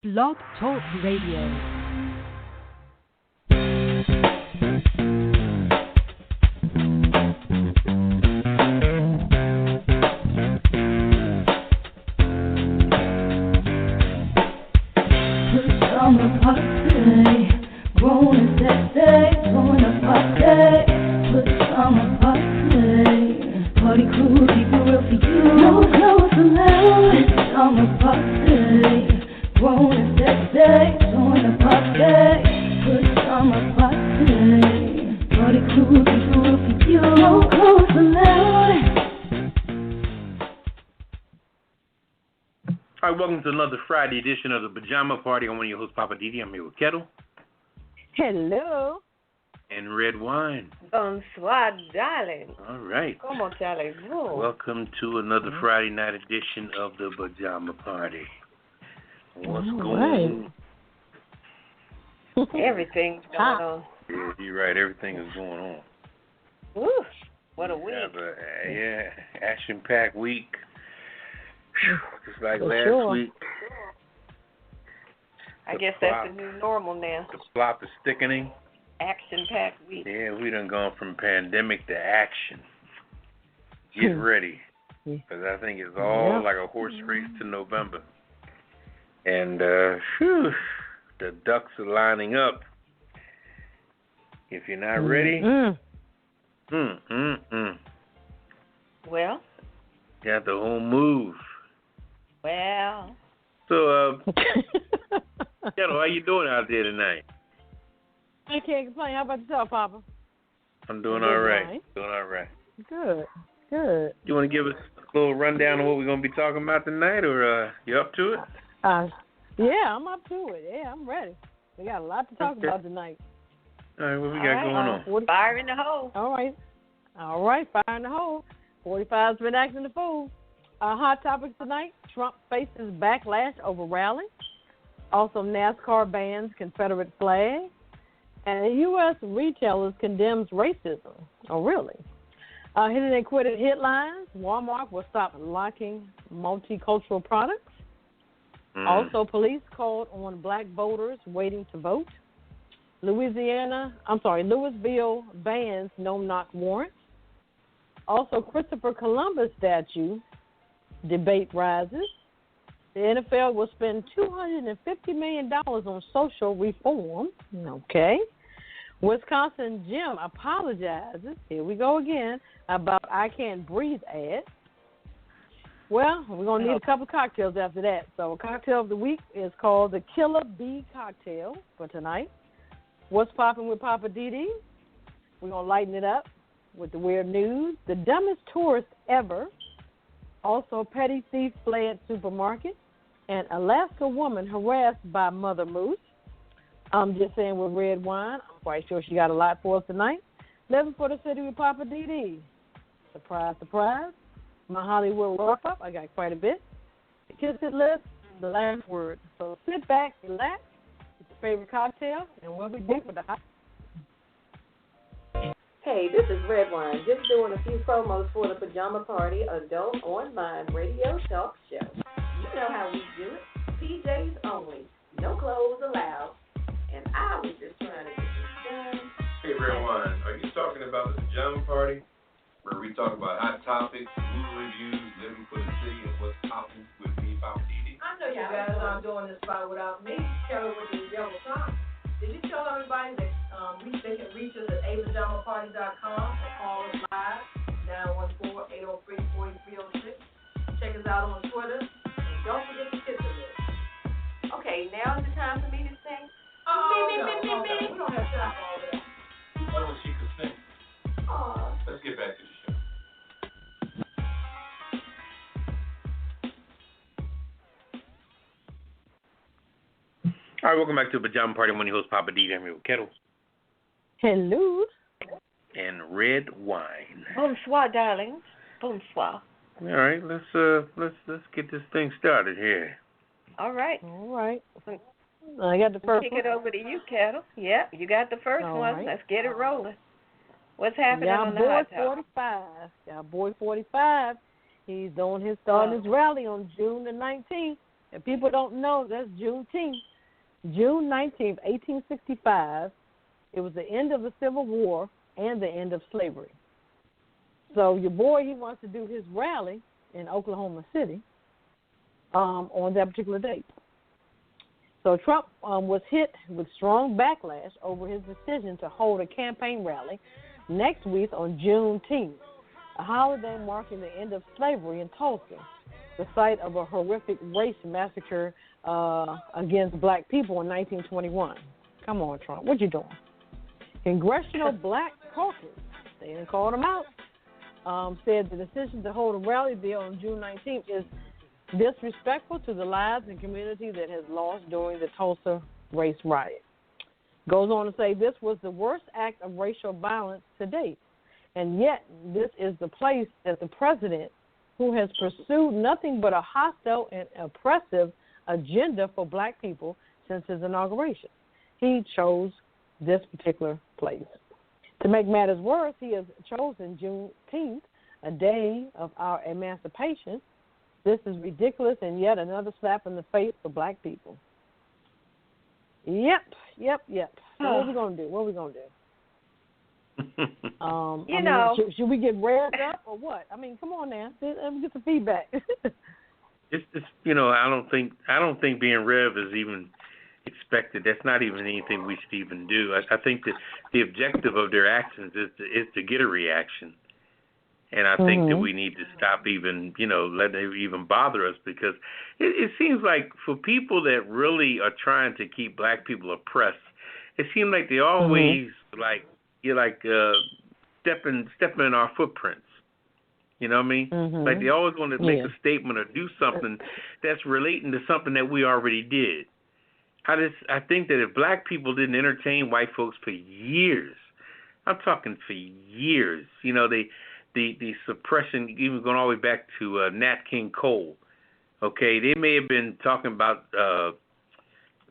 Blog Talk Radio. Party crew, keep it real for you. No clothes allowed. It's summer party. Grown and sexy, join the party. Put summer party. Party crew, keep it real for you. No clothes allowed. All right, welcome to another Friday edition of the Pajama Party. I'm one of your hosts, Poppa DD. I'm here with Ketel. Hello. And Redwine. Bonsoir, darling. All right. Comment allez-vous? Welcome to another Friday night edition of the Pajama Party. What's going on? Everything's going on. Yeah, you're right. Everything is going on. Woo, what a week. Action-packed week. Just like For last sure. week. I guess that's the new normal now. The plot is thickening. Action-packed week. Yeah, we done gone from pandemic to action. Get ready. Because I think it's all like a horse race to November. And, the ducks are lining up. If you're not ready, Well, got the whole move. well. So, Ketel, how you doing out there tonight? I can't complain. How about yourself, Papa? I'm doing all right. Doing all right. Good, good. You want to give us a little rundown of what we're going to be talking about tonight, or you up to it? Yeah, I'm up to it. Yeah, I'm ready. We got a lot to talk about tonight. All right, what we got going on? Fire in the hole. All right, fire in the hole. 45's been acting the fool. Hot topics tonight, Trump faces backlash over rally. Also, NASCAR bans Confederate flag. And U.S. retailers condemns racism. Oh, really? Hidden and quitted headlines. Walmart will stop locking multicultural products. Also, police called on black voters waiting to vote. Louisville bans no-knock warrants. Also, Christopher Columbus statue debate rises. The NFL will spend $250 million on social reform. Okay. Wisconsin Jim apologizes, here we go again, about I Can't Breathe ad. Well, we're going to need a couple cocktails after that. So a cocktail of the week is called the Killer Bee Cocktail for tonight. What's popping with Poppa DD? We're going to lighten it up with the weird news. The dumbest tourist ever. Also, petty thief fled supermarket. And Alaska woman harassed by mother moose. I'm just saying with Redwine. I'm quite sure she got a lot for us tonight. Living for the city with Poppa DD. Surprise, surprise. My Hollywood wrap-up, I got quite a bit. The Kiss It list, the last word. So sit back, relax, get your favorite cocktail, and we'll be back with the hot. Hey, this is Redwine, just doing a few promos for the Pajama Party adult online radio talk show. You know how we do it. PJs only, no clothes allowed. And I was just trying to get this done. Hey, Redwine, are you talking about the Pajama Party, where we talk about hot topics, movie reviews, living for the city, and what's popping with me, Poppa DD? I know you guys aren't doing this spot without me. Kelly with the yellow top. Did you tell everybody that they can reach us at apajamaparty.com or call us live, 914-803-4306. Check us out on Twitter. And don't forget to tip the list. Okay, now is the time for me to sing. Me. We don't have time for all that. Oh, she could sing. Aw. Let's get back to the show. All right, welcome back to the Pajama Party. I'm one of your hosts, Poppa DD. I'm here with Ketel. Hello. And Redwine. Bonsoir, darling. Bonsoir. All right, let's get this thing started here. All right. I got the first Kick one. it over to you, Ketel. Yeah, you got the first All one. right. Let's get it rolling. What's happening on the hot topic? Y'all boy 45. He's doing his starting his rally on June the 19th. If people don't know, that's Juneteenth. June 19th, 1865, it was the end of the Civil War and the end of slavery. So your boy, he wants to do his rally in Oklahoma City on that particular date. So Trump was hit with strong backlash over his decision to hold a campaign rally next week on Juneteenth, a holiday marking the end of slavery in Tulsa, the site of a horrific race massacre against black people in 1921. Come on, Trump, what you doing? Congressional Black Caucus, they didn't call them out, said the decision to hold a rally there on June 19th is disrespectful to the lives and community that has lost during the Tulsa race riot. Goes on to say this was the worst act of racial violence to date, and yet this is the place that the president, who has pursued nothing but a hostile and oppressive agenda for black people since his inauguration. He chose this particular place. To make matters worse, he has chosen Juneteenth, a day of our emancipation. This is ridiculous and yet another slap in the face for black people. Yep. So what are we going to do? Should we get revved up or what? I mean, come on now. Let me get some feedback. It's I don't think being rev is even expected. That's not even anything we should even do. I think that the objective of their actions is to get a reaction. And I think that we need to stop even, letting it even bother us, because it seems like for people that really are trying to keep black people oppressed, it seems like they always stepping in our footprints. You know what I mean? Like they always want to make a statement or do something that's relating to something that we already did. I think that if black people didn't entertain white folks for years, I'm talking for years, the suppression, even going all the way back to Nat King Cole. Okay, they may have been talking about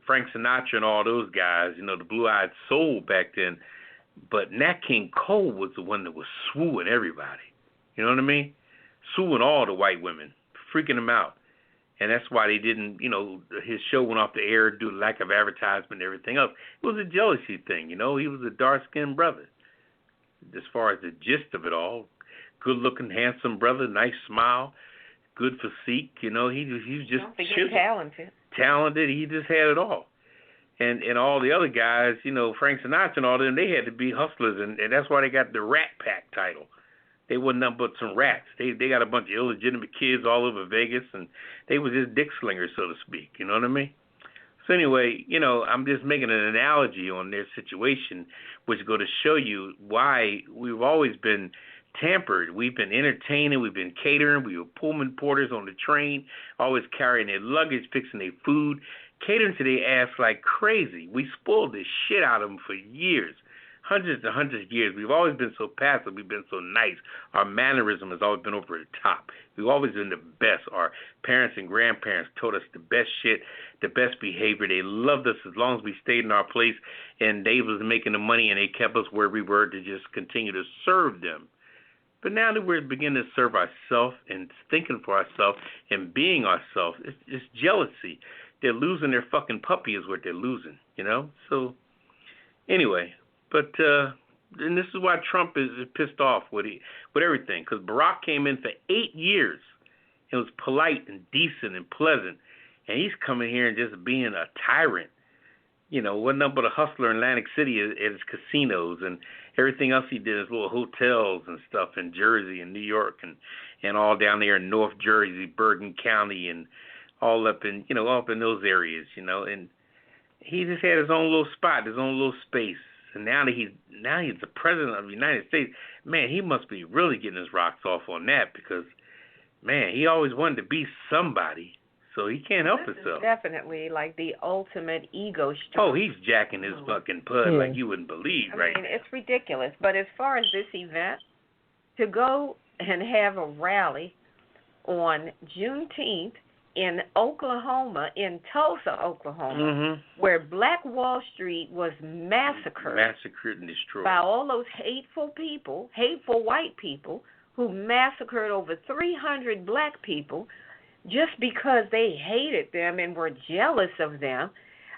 Frank Sinatra and all those guys, the Blue-Eyed Soul back then. But Nat King Cole was the one that was swooing everybody. You know what I mean? Swooing all the white women, freaking them out. And that's why they didn't, his show went off the air due to lack of advertisement and everything else. It was a jealousy thing, He was a dark-skinned brother. As far as the gist of it all, good-looking, handsome brother, nice smile, good physique, he was just talented. Talented, he just had it all. And all the other guys, Frank Sinatra and all them, they had to be hustlers, and that's why they got the Rat Pack title. They wasn't nothing but some rats. They got a bunch of illegitimate kids all over Vegas, and they was just dick slingers, so to speak. You know what I mean? So anyway, I'm just making an analogy on their situation, which is going to show you why we've always been tampered. We've been entertaining, we've been catering, we were Pullman porters on the train, always carrying their luggage, fixing their food, catering to their ass like crazy. We spoiled the shit out of them for years. Hundreds and hundreds of years. We've always been so passive. We've been so nice. Our mannerism has always been over the top. We've always been the best. Our parents and grandparents taught us the best shit, the best behavior. They loved us as long as we stayed in our place, and they was making the money, and they kept us where we were to just continue to serve them. But now that we're beginning to serve ourselves and thinking for ourselves and being ourselves, it's jealousy. They're losing their fucking puppy is what they're losing, So anyway. But and this is why Trump is pissed off with everything, because Barack came in for 8 years and was polite and decent and pleasant, and he's coming here and just being a tyrant. Wasn't nothing but a hustler in Atlantic City at his casinos, and everything else he did is little hotels and stuff in Jersey and New York and all down there in North Jersey, Bergen County, and all up in up in those areas, and he just had his own little spot, his own little space. And now he's the president of the United States. Man, he must be really getting his rocks off on that, because, man, he always wanted to be somebody, so he can't help himself. Definitely like the ultimate ego stroke. Oh, he's jacking his fucking pud like you wouldn't believe, right? I mean, it's ridiculous. But as far as this event, to go and have a rally on Juneteenth in Oklahoma, in Tulsa, Oklahoma, where Black Wall Street was massacred and destroyed by all those hateful white people who massacred over 300 black people, just because they hated them and were jealous of them.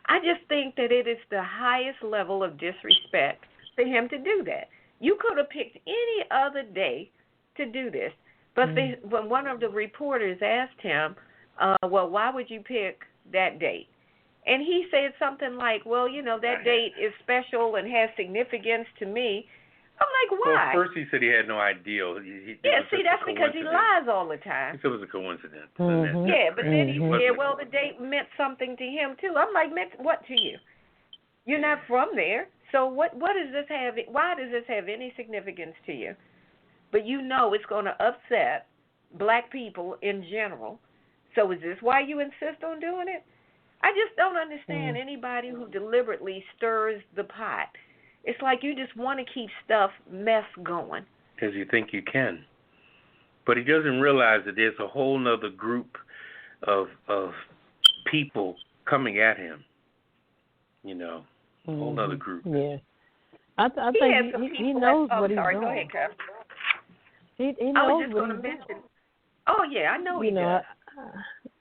I just think that it is the highest level of disrespect for him to do that. You could have picked any other day to do this. But when one of the reporters asked him, well, why would you pick that date? And he said something like, well, that date is special and has significance to me. I'm like, why? Well, first he said he had no idea. That's because he lies all the time. He said it was a coincidence. Yeah, but then he said, well, the date meant something to him, too. I'm like, meant what to you? You're not from there. So what does this have? Why does this have any significance to you? But it's going to upset black people in general. So is this why you insist on doing it? I just don't understand anybody who deliberately stirs the pot. It's like you just want to keep mess going. Because you think you can. But he doesn't realize that there's a whole other group of people coming at him. A whole other group. Yeah. I think he knows what he's doing. Go ahead, Kev. He knows I was just what going to he's mention. doing. Oh, yeah, I know he does.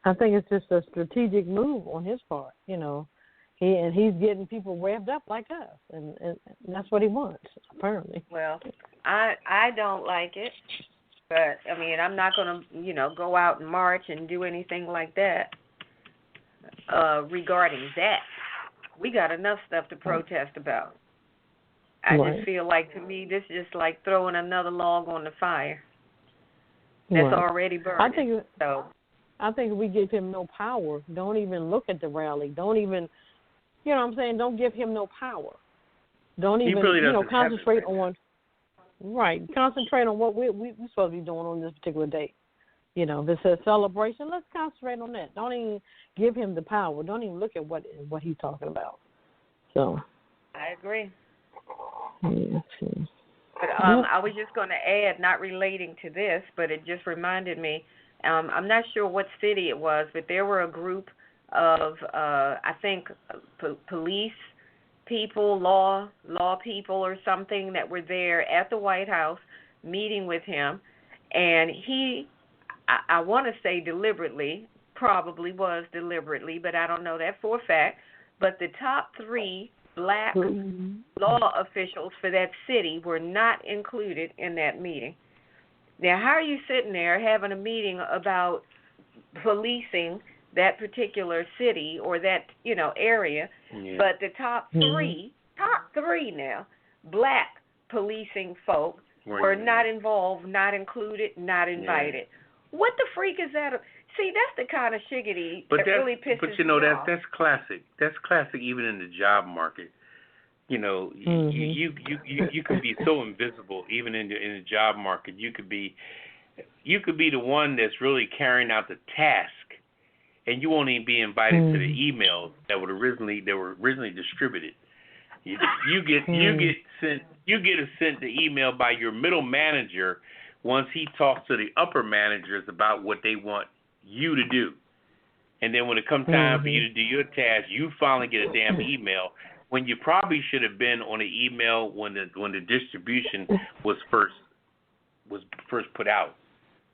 I think it's just a strategic move on his part, he's getting people revved up like us, and that's what he wants, apparently. Well, I don't like it, but, I'm not going to, go out and march and do anything like that regarding that. We got enough stuff to protest about. I just feel like, to me, this is just like throwing another log on the fire that's already burning. I think if we give him no power, don't even look at the rally. Don't even, don't give him no power. Don't even, concentrate on, concentrate on what we're supposed to be doing on this particular day. If it's a celebration, let's concentrate on that. Don't even give him the power. Don't even look at what he's talking about. So. I agree. Yeah. But I was just going to add, not relating to this, but it just reminded me, I'm not sure what city it was, but there were a group of, I think, police people, law people or something that were there at the White House meeting with him. And he, I want to say deliberately, probably was deliberately, but I don't know that for a fact, but the top 3 black law officials for that city were not included in that meeting. Now, how are you sitting there having a meeting about policing that particular city or that, area, but the top 3 now, black policing folk were not involved, not included, not invited. What the freak is that? See, that's the kind of shiggity that really pisses me off. That's classic. That's classic even in the job market. You can be so invisible even in the job market. You could be the one that's really carrying out the task, and you won't even be invited to the emails that were originally distributed. You get sent the email by your middle manager once he talks to the upper managers about what they want you to do. And then when it comes time for you to do your task, you finally get a damn email when you probably should have been on the email when the distribution was first put out.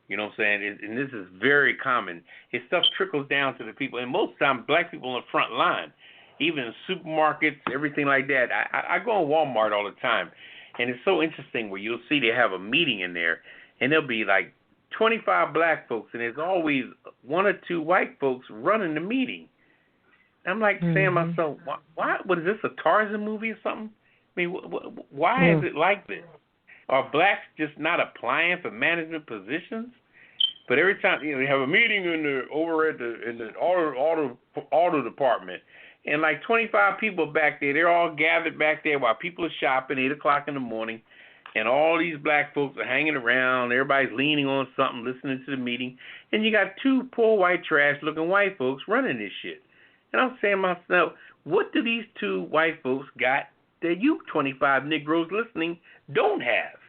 You know what I'm saying? And this is very common. His stuff trickles down to the people, and most of the time black people on the front line, even in supermarkets, everything like that. I go in Walmart all the time, and it's so interesting where you'll see they have a meeting in there, and there'll be like 25 black folks, and there's always 1 or 2 white folks running the meeting. I'm like saying to myself, why? What is this, a Tarzan movie or something? I mean, why is it like this? Are blacks just not applying for management positions? But every time they have a meeting in the auto department, and like 25 people back there, they're all gathered back there while people are shopping 8:00 in the morning, and all these black folks are hanging around. Everybody's leaning on something, listening to the meeting, and you got 2 poor white trash-looking white folks running this shit. And I'm saying to myself, what do these 2 white folks got that you 25 Negroes listening don't have?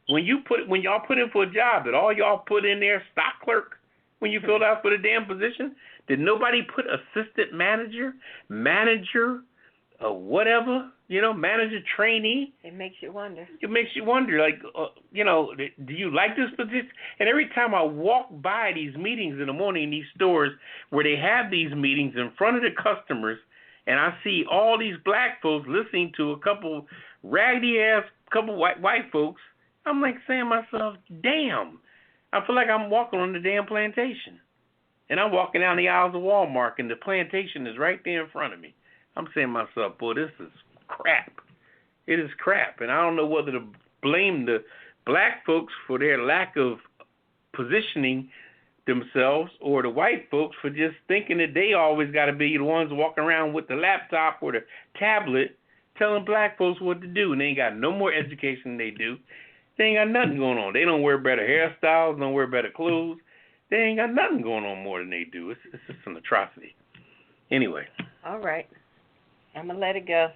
When y'all put in for a job, did all y'all put in there stock clerk when you filled out for the damn position? Did nobody put assistant manager, whatever, manager, trainee. It makes you wonder. It makes you wonder, like, do you like this position? And every time I walk by these meetings in the morning in these stores where they have these meetings in front of the customers, and I see all these black folks listening to a couple raggedy-ass couple white folks, I'm like saying to myself, damn, I feel like I'm walking on the damn plantation. And I'm walking down the aisles of Walmart, and the plantation is right there in front of me. I'm saying to myself, boy, this is crap. It is crap. And I don't know whether to blame the black folks for their lack of positioning themselves or the white folks for just thinking that they always got to be the ones walking around with the laptop or the tablet telling black folks what to do. And they ain't got no more education than they do. They ain't got nothing going on. They don't wear better hairstyles, don't wear better clothes. They ain't got nothing going on more than they do. It's just an atrocity. Anyway. All right. I'm going to let it go.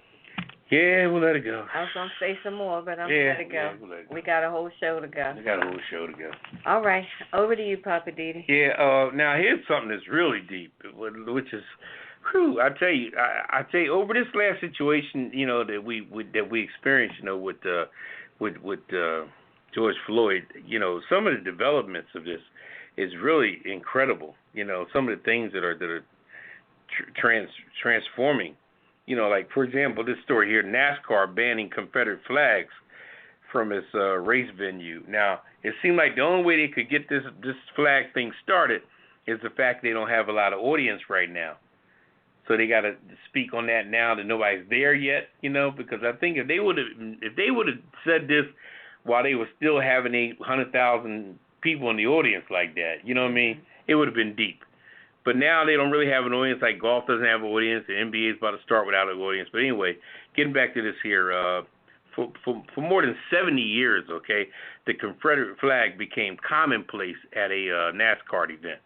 Yeah, we'll let it go. I was going to say some more, but I'm going to let it go. Yeah, we'll let it go. We got a whole show to go. We got a whole show to go. All right. Over to you, Poppa DD. Yeah, now here's something that's really deep, which is, I tell you, over this last situation, that we experienced, with George Floyd, some of the developments of this is really incredible. Some of the things that are transforming. Like, for example, this story here, NASCAR banning Confederate flags from its race venue. Now, it seemed like the only way they could get this flag thing started is the fact they don't have a lot of audience right now. So they got to speak on that now that nobody's there yet, because I think if they would have said this while they were still having 800,000 people in the audience like that, you know what I mean? It would have been deep. But now they don't really have an audience. Like golf doesn't have an audience. The NBA is about to start without an audience. But anyway, getting back to this here, for more than 70 years, okay, the Confederate flag became commonplace at a NASCAR event.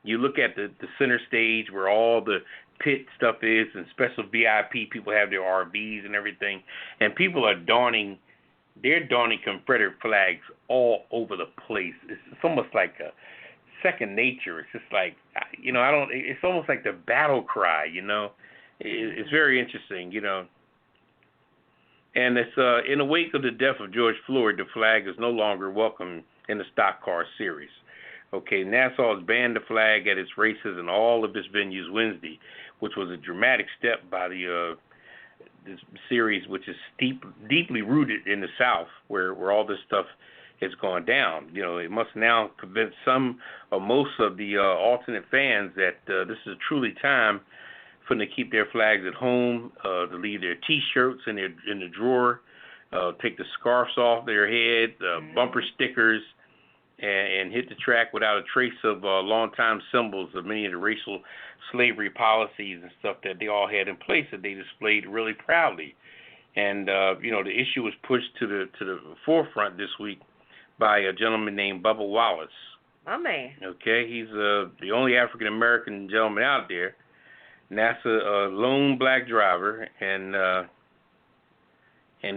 You look at the center stage where all the pit stuff is and special VIP people have their RVs and everything, and people are donning Confederate flags all over the place. It's almost like a second nature. It's just like, it's almost like the battle cry, It's very interesting, And it's in the wake of the death of George Floyd, the flag is no longer welcome in the stock car series. Okay, Nassau has banned the flag at its races and all of its venues Wednesday, which was a dramatic step by this series, which is deeply rooted in the South, where all this stuff has gone down. It must now convince some or most of the alternate fans that this is truly time for them to keep their flags at home, to leave their T-shirts in the drawer, take the scarves off their head, bumper stickers, and hit the track without a trace of long-time symbols of many of the racial slavery policies and stuff that they all had in place that they displayed really proudly. And the issue was pushed to the forefront this week by a gentleman named Bubba Wallace. My man. Okay, he's the only African American gentleman out there. NASA lone black driver, and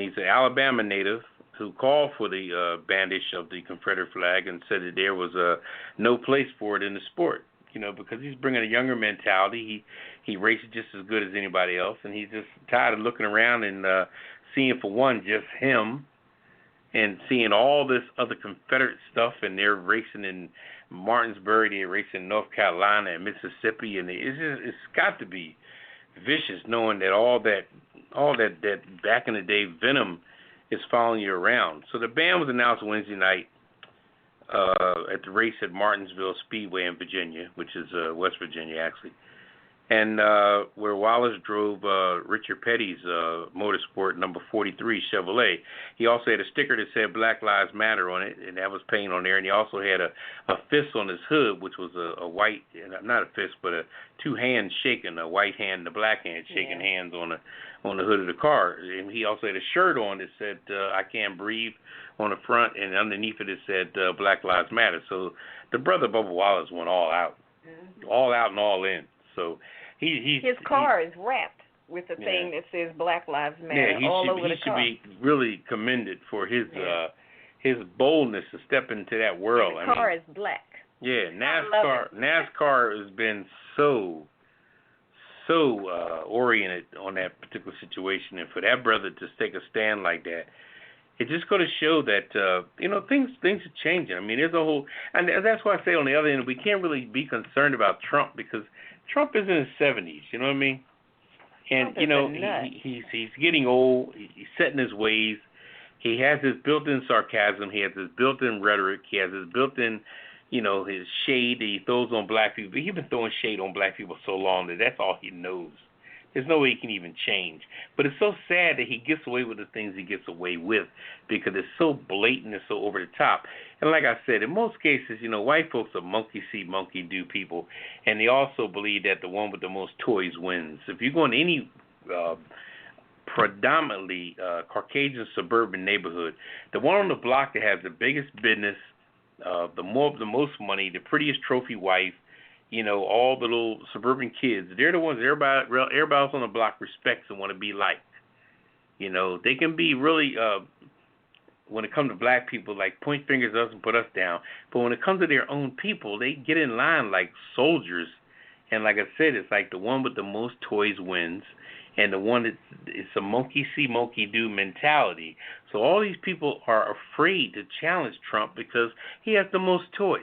he's an Alabama native who called for the bandish of the Confederate flag and said that there was no place for it in the sport, because he's bringing a younger mentality. He races just as good as anybody else, and he's just tired of looking around and seeing, for one, just him, and seeing all this other Confederate stuff, and they're racing in Martinsburg, they're racing in North Carolina and Mississippi, and it's got to be vicious knowing that all that back in the day venom is following you around. So the ban was announced Wednesday night at the race at Martinsville Speedway in Virginia, which is West Virginia actually, and where Wallace drove Richard Petty's Motorsport number 43 Chevrolet. He also had a sticker that said Black Lives Matter on it, and that was painted on there. And he also had a fist on his hood, which was a white, not a fist, but a two hands shaking, a white hand and a black hand shaking hands on the hood of the car. And he also had a shirt on that said I Can't Breathe on the front, and underneath it said Black Lives Matter. So the brother Bubba Wallace went all out, all out and all in. So his car is wrapped with a thing that says Black Lives Matter all over the car. He should be really commended for his boldness to step into that world. And the car is black. Yeah, NASCAR has been so so oriented on that particular situation, and for that brother to take a stand like that, it's just going to show that things are changing. I mean, there's a whole, and that's why I say on the other end, we can't really be concerned about Trump because Trump is in his 70s. You know what I mean? And he's getting old. He's set in his ways. He has his built-in sarcasm. He has his built-in rhetoric. He has his built-in, his shade that he throws on black people. He's been throwing shade on black people so long that that's all he knows. There's no way he can even change. But it's so sad that he gets away with the things he gets away with because it's so blatant and so over the top. And like I said, in most cases, white folks are monkey see, monkey do people. And they also believe that the one with the most toys wins. If you go in any predominantly Caucasian suburban neighborhood, the one on the block that has the biggest business, the most money, the prettiest trophy wife, all the little suburban kids, they're the ones everybody else on the block respects and want to be like. They can be really, when it comes to black people, like point fingers at us and put us down. But when it comes to their own people, they get in line like soldiers. And like I said, it's like the one with the most toys wins. And the one it's a monkey see, monkey do mentality. So all these people are afraid to challenge Trump because he has the most toys.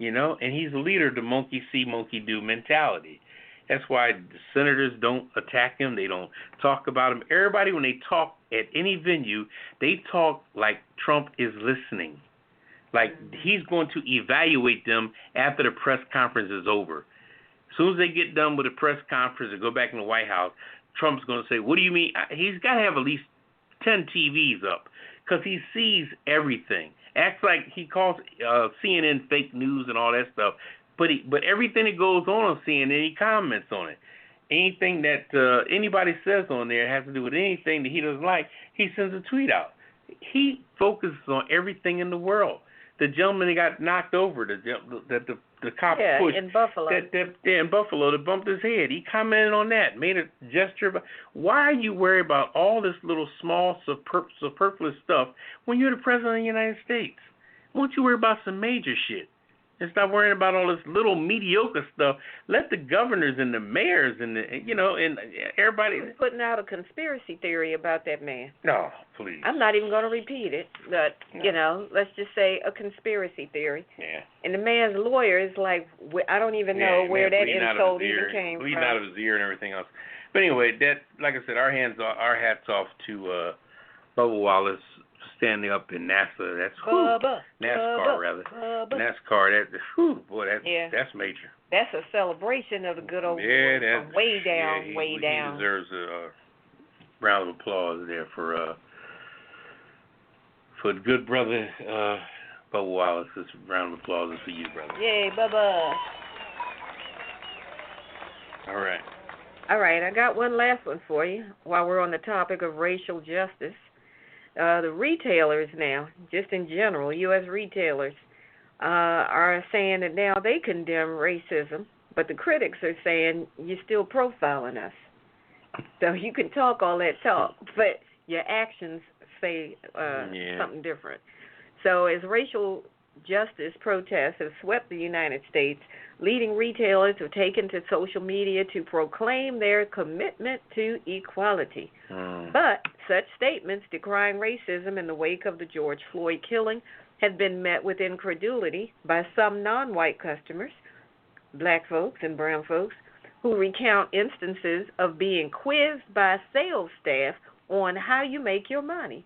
And he's the leader of the monkey see, monkey do mentality. That's why the senators don't attack him. They don't talk about him. Everybody, when they talk at any venue, they talk like Trump is listening. Like he's going to evaluate them after the press conference is over. As soon as they get done with the press conference and go back in the White House, Trump's going to say, what do you mean? He's got to have at least 10 TVs up because he sees everything. Acts like he calls CNN fake news and all that stuff, but everything that goes on CNN, he comments on it. Anything that anybody says on there has to do with anything that he doesn't like, he sends a tweet out. He focuses on everything in the world. The gentleman that got knocked over, the cop pushed. In Buffalo. In Buffalo, that bumped his head. He commented on that, made a gesture. Why are you worried about all this little small superfluous stuff when you're the president of the United States? Why don't you worry about some major shit? And stop worrying about all this little mediocre stuff. Let the governors and the mayors and and everybody. He's putting out a conspiracy theory about that man. No, please. I'm not even going to repeat it, but let's just say a conspiracy theory. Yeah. And the man's lawyer is like, I don't even know where that insult even came from. Bleeding out of his ear and everything else. But anyway, that, like I said, our hats off to Bubba Wallace. Standing up in NASA, that's NASCAR. That's major. That's a celebration of the good old boys from way down. He deserves a round of applause there for the good brother Bubba Wallace. This round of applause is for you, brother. Yay, Bubba! All right, I got one last one for you while we're on the topic of racial justice. The retailers now, just in general, U.S. retailers, are saying that now they condemn racism, but the critics are saying you're still profiling us. So you can talk all that talk, but your actions say something different. So as racial justice protests have swept the United States, leading retailers have taken to social media to proclaim their commitment to equality. But such statements decrying racism in the wake of the George Floyd killing have been met with incredulity by some non-white customers, black folks and brown folks, who recount instances of being quizzed by sales staff on how you make your money.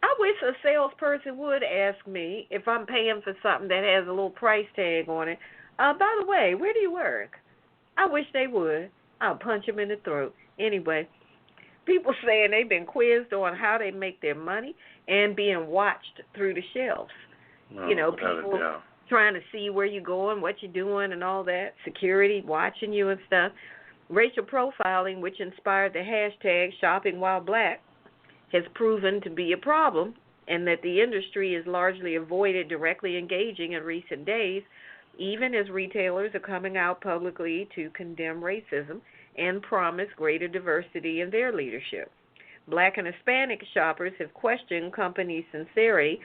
I wish a salesperson would ask me if I'm paying for something that has a little price tag on it. By the way, where do you work? I wish they would. I'll punch them in the throat. Anyway, people saying they've been quizzed on how they make their money and being watched through the shelves. People trying to see where you're going, what you're doing, and all that. Security watching you and stuff. Racial profiling, which inspired the hashtag #ShoppingWhileBlack, has proven to be a problem, and that the industry has largely avoided directly engaging in recent days, even as retailers are coming out publicly to condemn racism and promise greater diversity in their leadership. Black and Hispanic shoppers have questioned companies' sincerity,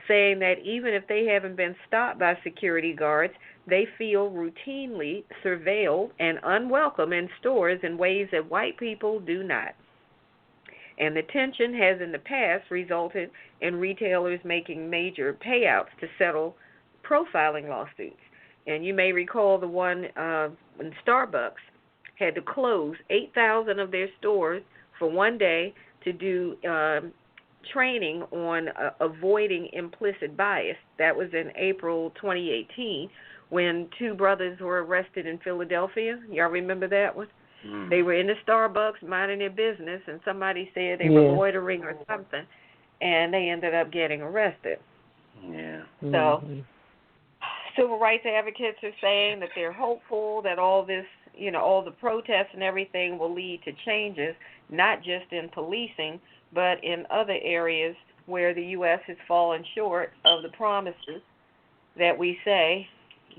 saying that even if they haven't been stopped by security guards, they feel routinely surveilled and unwelcome in stores in ways that white people do not. And the tension has in the past resulted in retailers making major payouts to settle profiling lawsuits. And you may recall the one when Starbucks had to close 8,000 of their stores for one day to do training on avoiding implicit bias. That was in April 2018 when two brothers were arrested in Philadelphia. Y'all remember that one? Mm. They were in the Starbucks minding their business, and somebody said they were loitering or something, and they ended up getting arrested. Yeah. So civil rights advocates are saying that they're hopeful that all this, all the protests and everything will lead to changes, not just in policing, but in other areas where the U.S. has fallen short of the promises that we say,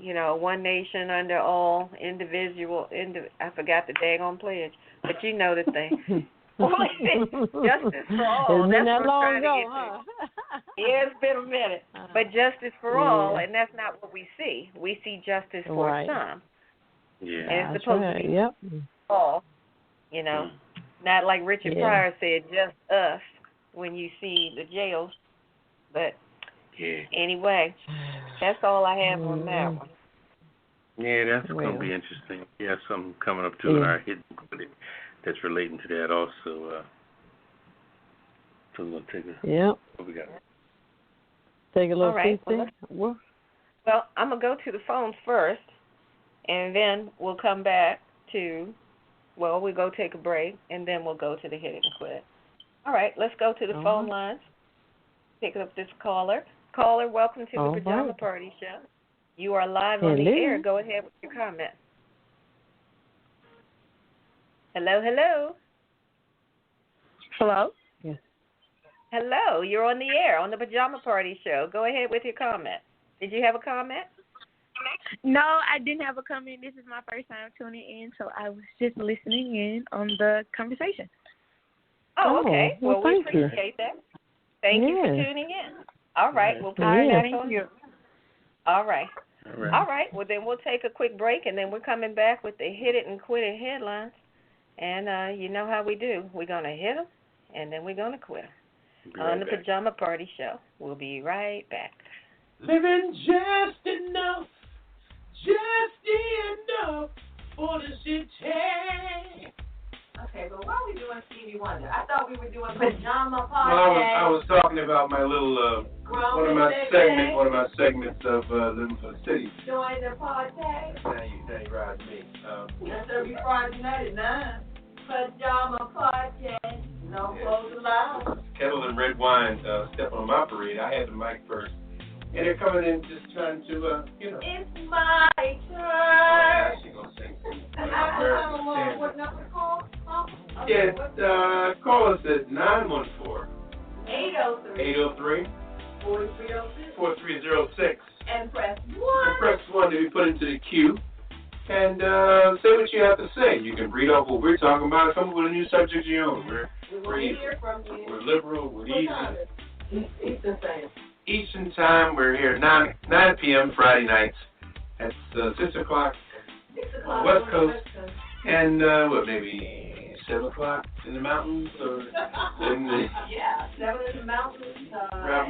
one nation under all I forgot the daggone pledge, but you know the thing. Justice for all. It's that's been that what long I'm trying ago, to get huh? to. Yeah, it's been a minute. But justice for all, and that's not what we see. We see justice for some. Yeah. And it's supposed to be all, not like Richard Pryor said, just us when you see the jails. But anyway, that's all I have on that one. Yeah, that's going to be interesting. We have something coming up, too, in our hidden clip that's relating to that also. So we're going to take what we got? Take a little peek there. Well, I'm going to go to the phones first, and then we'll come back to, we'll go take a break, and then we'll go to the hit it and quit. All right, let's go to the phone lines. Pick up this caller. Caller, welcome to the Pajama Party Show. You are live on the air. Go ahead with your comment. Hello, hello. Hello? Yes. Hello, you're on the air on the Pajama Party Show. Go ahead with your comment. Did you have a comment? No, I didn't have a comment. This is my first time tuning in, so I was just listening in on the conversation. Oh, okay. Well, we appreciate that. Thank you for tuning in. All right, we'll put that on you. All right. All right. Well, then we'll take a quick break, and then we're coming back with the Hit It and Quit It headlines. And you know how we do. We're going to hit them, and then we're going to quit them. On the Pajama Party Show. We'll be right back. Living just enough for the city. Okay, but why are we doing Stevie Wonder? I thought we were doing Pajama Party. Well, I was talking about my little one of my segments of Living for the City. Join the party. Now you ride me. That's every Friday night at 9. Pajama Party. No clothes allowed. Ketel and Redwine stepping on my parade. I had the mic first. And they're coming in just trying to, It's my turn. She's going to sing. What number to call? Call us at 914 803 4306 and press 1. And press 1 to be put into the queue. And say what you have to say. You can read off what we're talking about. Come up with a new subject of your own. We're hear from you. We're liberal. We're easy. Eastern time. We're here at 9 p.m. Friday nights. That's 6 o'clock on the West Coast. And maybe 7 o'clock in the mountains? Or in the 7 in the mountains. Around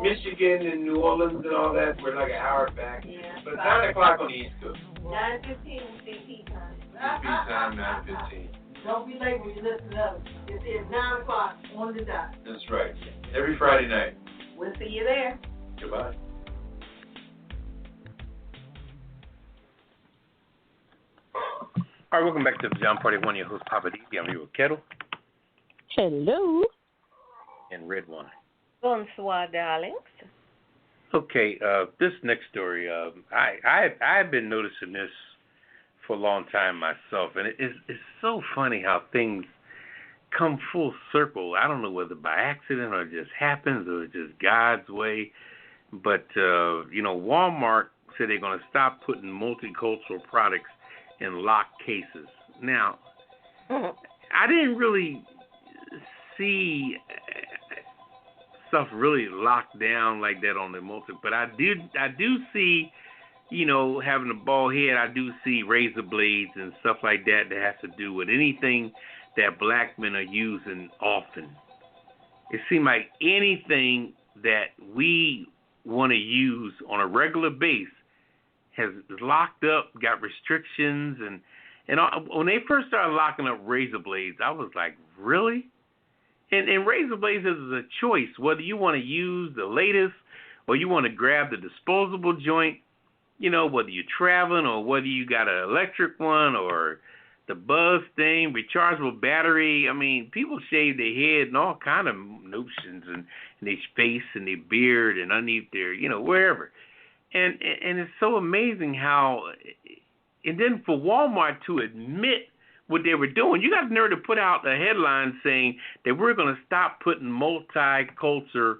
Michigan and New Orleans and all that. We're like an hour back. Yeah, but 9 o'clock on the East Coast. 9:15 CP time. CP time, 9:15. Don't be late when you listen to us. It's 9 o'clock on the dot. That's right. Every Friday night. We'll see you there. Goodbye. All right, welcome back to the Pajama Party. One of your hosts, Poppa DD. I'm here with Ketel. Hello. And Redwine. Bonsoir, darlings. Okay, this next story, I've been noticing this for a long time myself, and it's so funny how things come full circle. I don't know whether by accident or it just happens or it's just God's way, but Walmart said they're going to stop putting multicultural products in locked cases. Now, I didn't really see stuff really locked down like that on the multi, but I do see having a bald head, I do see razor blades and stuff like that has to do with anything that black men are using often. It seems like anything that we want to use on a regular basis is locked up, got restrictions, and when they first started locking up razor blades, I was like, really? And razor blades is a choice, whether you want to use the latest or you want to grab the disposable joint, whether you're traveling or whether you got an electric one or the buzz thing, rechargeable battery. I mean, people shave their head and all kind of notions and their face and their beard and underneath their, wherever. And it's so amazing how, and then for Walmart to admit what they were doing, you got the nerve to put out a headline saying that we're going to stop putting multicultural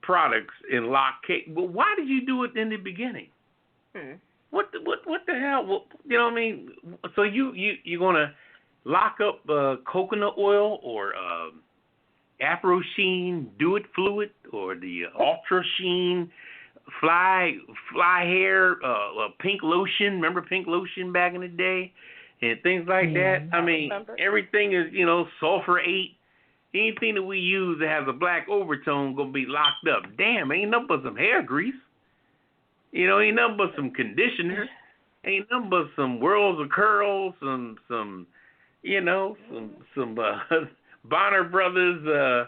products in lock cake. But why did you do it in the beginning? What the hell? Well, you know what I mean? So you're gonna lock up coconut oil or Afro Sheen Do It Fluid or the Ultra Sheen Fly Hair Pink Lotion. Remember Pink Lotion back in the day and things like that. I mean, everything is sulfur 8. Anything that we use that has a black overtone gonna be locked up. Damn, ain't nothing but some hair grease. Ain't nothing but some conditioner. Ain't nothing but some Worlds of Curls, some Bonner Brothers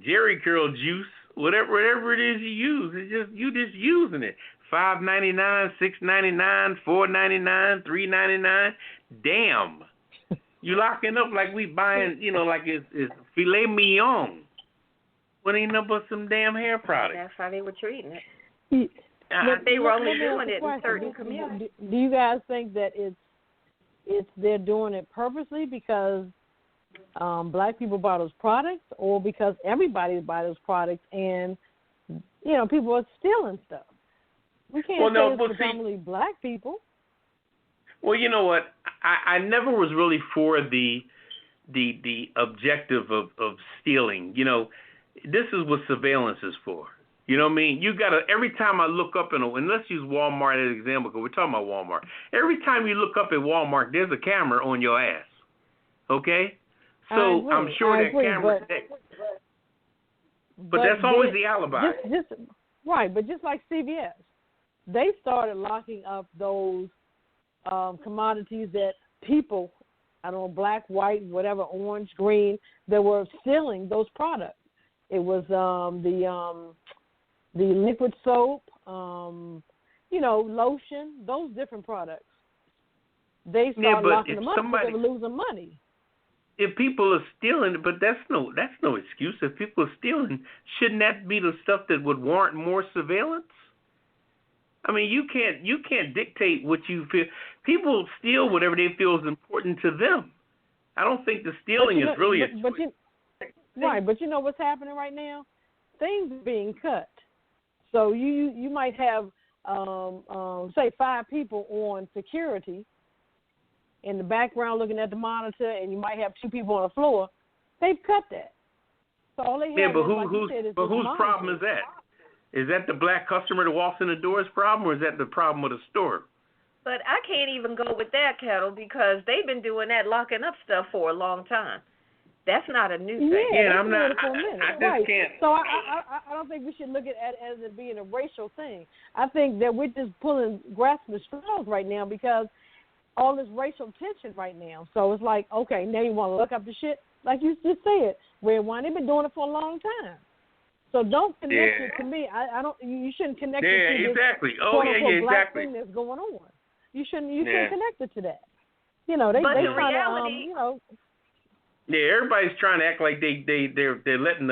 Jerry Curl juice, whatever it is you use. It's just you just using it. $5.99, $6.99, $4.99, $3.99. Damn, you locking up like we buying, like it's filet mignon. But ain't nothing but some damn hair product. That's how they were treating it. But they were only doing it in certain communities. Do you guys think that it's they're doing it purposely because black people buy those products, or because everybody buy those products and people are stealing stuff? We can't say it's predominantly black people. Well, you know what? I never was really for the objective of stealing. This is what surveillance is for. You know what I mean? You gotta, every time I look up and let's use Walmart as an example because we're talking about Walmart. Every time you look up at Walmart, there's a camera on your ass. Okay? So I'm sure that camera. But that's always the alibi. Right, but just like CVS, they started locking up those commodities that people, I don't know, black, white, whatever, orange, green, that were stealing those products. It was the liquid soap, lotion, those different products. They started locking them up because they were losing money. If people are stealing, but that's no excuse. If people are stealing, shouldn't that be the stuff that would warrant more surveillance? I mean, you can't dictate what you feel. People steal whatever they feel is important to them. I don't think the stealing is really right, but you know what's happening right now? Things are being cut. So you might have, say, 5 people on security in the background looking at the monitor, and you might have 2 people on the floor. They've cut that. So all they have whose problem is that? Is that the black customer that walks in the door's problem, or is that the problem with the store? But I can't even go with that, Ketel, because they've been doing that, locking up stuff for a long time. That's not a new thing. Yeah, I'm not. I just can't. So I don't think we should look at it as it being a racial thing. I think that we're just grasping the straws right now because all this racial tension right now. So it's like, okay, now you want to look up the shit, like you just said. Redwine, they've been doing it for a long time. So don't connect it to me. I don't. You shouldn't connect it to this exactly. Oh yeah, black exactly. thing that's going on. You shouldn't connect it to that. They trying to Yeah, everybody's trying to act like they're letting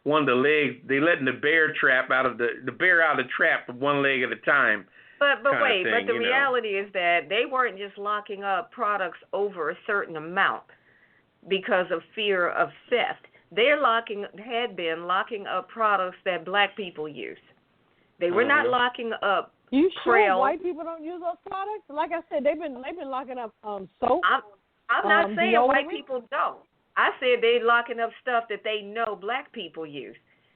letting the bear trap out of the bear out of the trap with one leg at a time. But the reality is that they weren't just locking up products over a certain amount because of fear of theft. Had been locking up products that black people use. They were not locking up. You sure Krell. White people don't use those products? Like I said, they've been locking up soap. I'm not saying deodorant. White people don't. I said they're locking up stuff that they know black people use.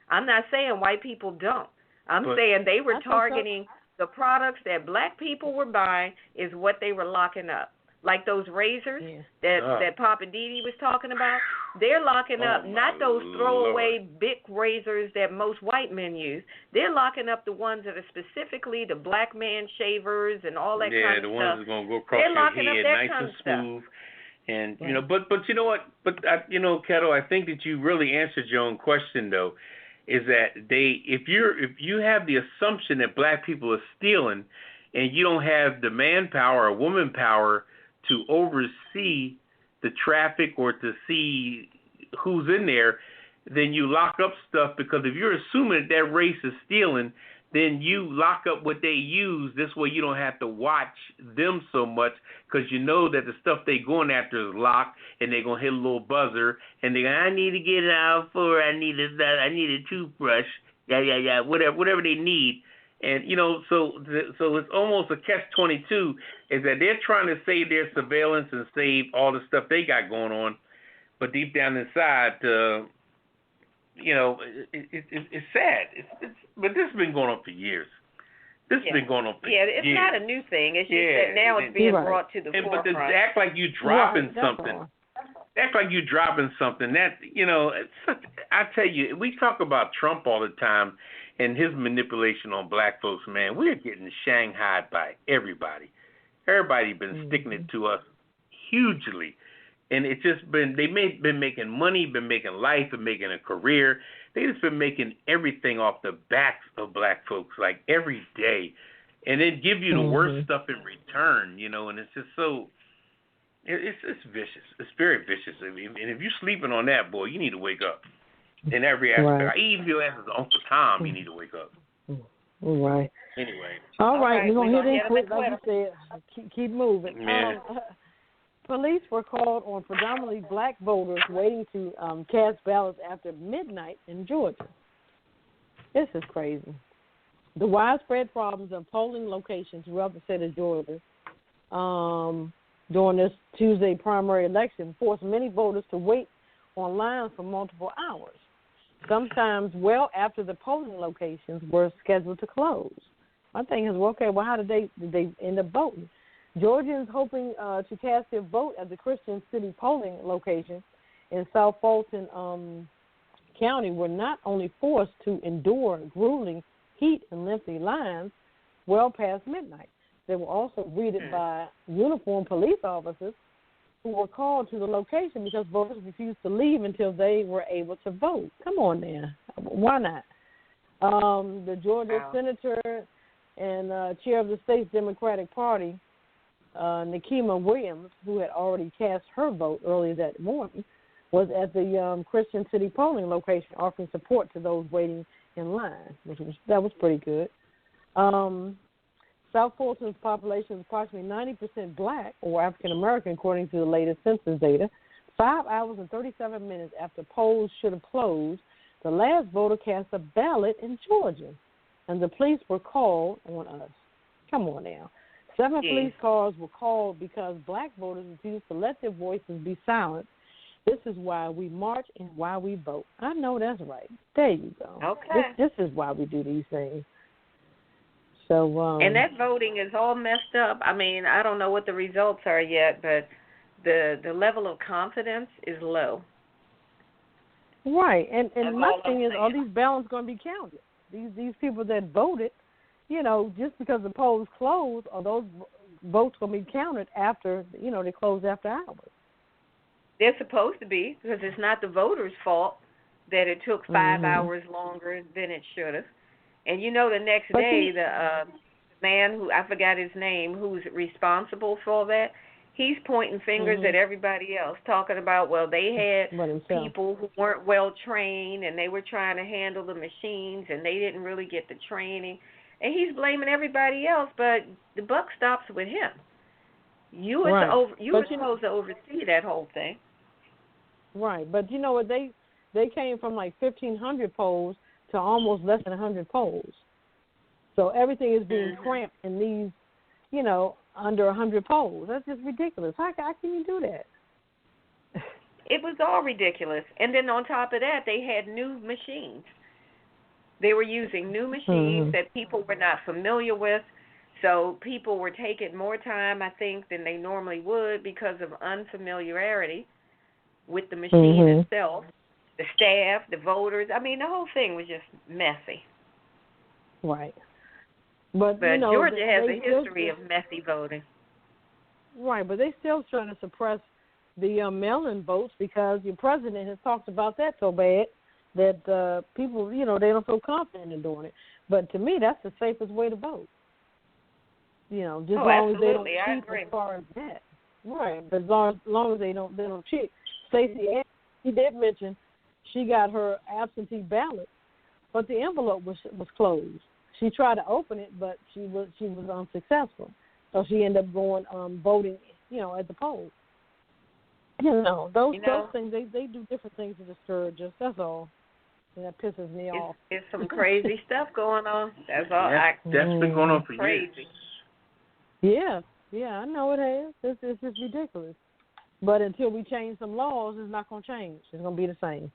I'm not saying white people don't. I'm saying they were targeting the products that black people were buying is what they were locking up. Like those razors that Poppa DD was talking about, they're locking up not those throwaway big razors that most white men use. They're locking up the ones that are specifically the black man shavers and all that kind of stuff. Yeah, the ones that's going to go across your head, nice and smooth. And, you know, but you know what? But, you know, Ketel, I think that you really answered your own question, though, is that if you have the assumption that black people are stealing and you don't have the manpower or woman power to oversee the traffic or to see who's in there, then you lock up stuff, because if you're assuming that race is stealing, then you lock up what they use. This way you don't have to watch them so much, because you know that the stuff they going after is locked, and they're going to hit a little buzzer, and they're going, I need to get it out for, I need a toothbrush, whatever they need. And, you know, so it's almost a catch-22, is that they're trying to save their surveillance and save all the stuff they got going on, but deep down inside, you know, it's sad. But this has been going on for years. This has been going on for years. Yeah, it's not a new thing. It's just that now it's being brought to the forefront. But to act like you dropping something. Act like you dropping something. That, you know, I tell you, we talk about Trump all the time and his manipulation on black folks, man. We're getting shanghaied by everybody. Everybody been sticking it to us hugely. And it's just been, been making money, been making life, been making a career. They just been making everything off the backs of black folks, like every day. And then give you the worst stuff in return, you know, and it's just so, it's vicious. It's very vicious. I mean, and if you're sleeping on that, boy, you need to wake up. In every aspect. Right. Even if your ass is Uncle Tom, you need to wake up. Right. Anyway. All right, we're going to hit it quick, like you said. Keep moving. Yeah. Police were called on predominantly black voters waiting to cast ballots after midnight in Georgia. This is crazy. The widespread problems of polling locations throughout the state of Georgia during this Tuesday primary election forced many voters to wait on lines for multiple hours, sometimes well after the polling locations were scheduled to close. My thing is, well, okay, well, how did they end up voting? Georgians hoping to cast their vote at the Christian City polling location in South Fulton County were not only forced to endure grueling heat and lengthy lines well past midnight, they were also greeted by uniformed police officers who were called to the location because voters refused to leave until they were able to vote. Come on now. Why not? The Georgia senator and chair of the state's Democratic Party, Nikema Williams, who had already cast her vote earlier that morning, was at the Christian City polling location offering support to those waiting in line, that was pretty good. South Fulton's population is approximately 90% black or African American, according to the latest census data. 5 hours and 37 minutes after polls should have closed, the last voter cast a ballot in Georgia, and the police were called on us. Come on now. 7 police cars were called because black voters refused to let their voices be silenced. This is why we march and why we vote. I know that's right. There you go. Okay. This is why we do these things. So, and that voting is all messed up. I mean, I don't know what the results are yet, but the level of confidence is low. Right, and my thing is, are these ballots going to be counted? These people that voted, you know, just because the polls closed, are those votes going to be counted after, you know, they close after hours? They're supposed to be, because it's not the voters' fault that it took 5 hours longer than it should have. And you know, the next day, the man who, I forgot his name, who's responsible for that, he's pointing fingers at everybody else, talking about, well, they had people who weren't well trained and they were trying to handle the machines and they didn't really get the training. And he's blaming everybody else, but the buck stops with him. You were supposed to oversee that whole thing. Right, but you know what? They came from like 1,500 polls to almost less than 100 polls. So everything is being cramped in these, you know, under 100 polls. That's just ridiculous. How can you do that? It was all ridiculous. And then on top of that, they had new machines. They were using new machines that people were not familiar with, so people were taking more time, I think, than they normally would because of unfamiliarity with the machine itself, the staff, the voters. I mean, the whole thing was just messy. Right. But Georgia has a history of messy voting. Right, but they still trying to suppress the mail-in votes because your president has talked about that so bad that people, they don't feel confident in doing it. But to me, that's the safest way to vote. Just long as they don't cheat as far as that. Right, but as long as they don't cheat. Stacey, she did mention she got her absentee ballot, but the envelope was closed. She tried to open it, but she was unsuccessful. So she ended up going voting, at the polls. Those things they do different things to discourage us. That's all. And that pisses me off. It's some crazy stuff going on. That's all. That's been going on for crazy. years. Yeah, I know it has. It's just ridiculous. But until we change some laws, it's not going to change. It's going to be the same.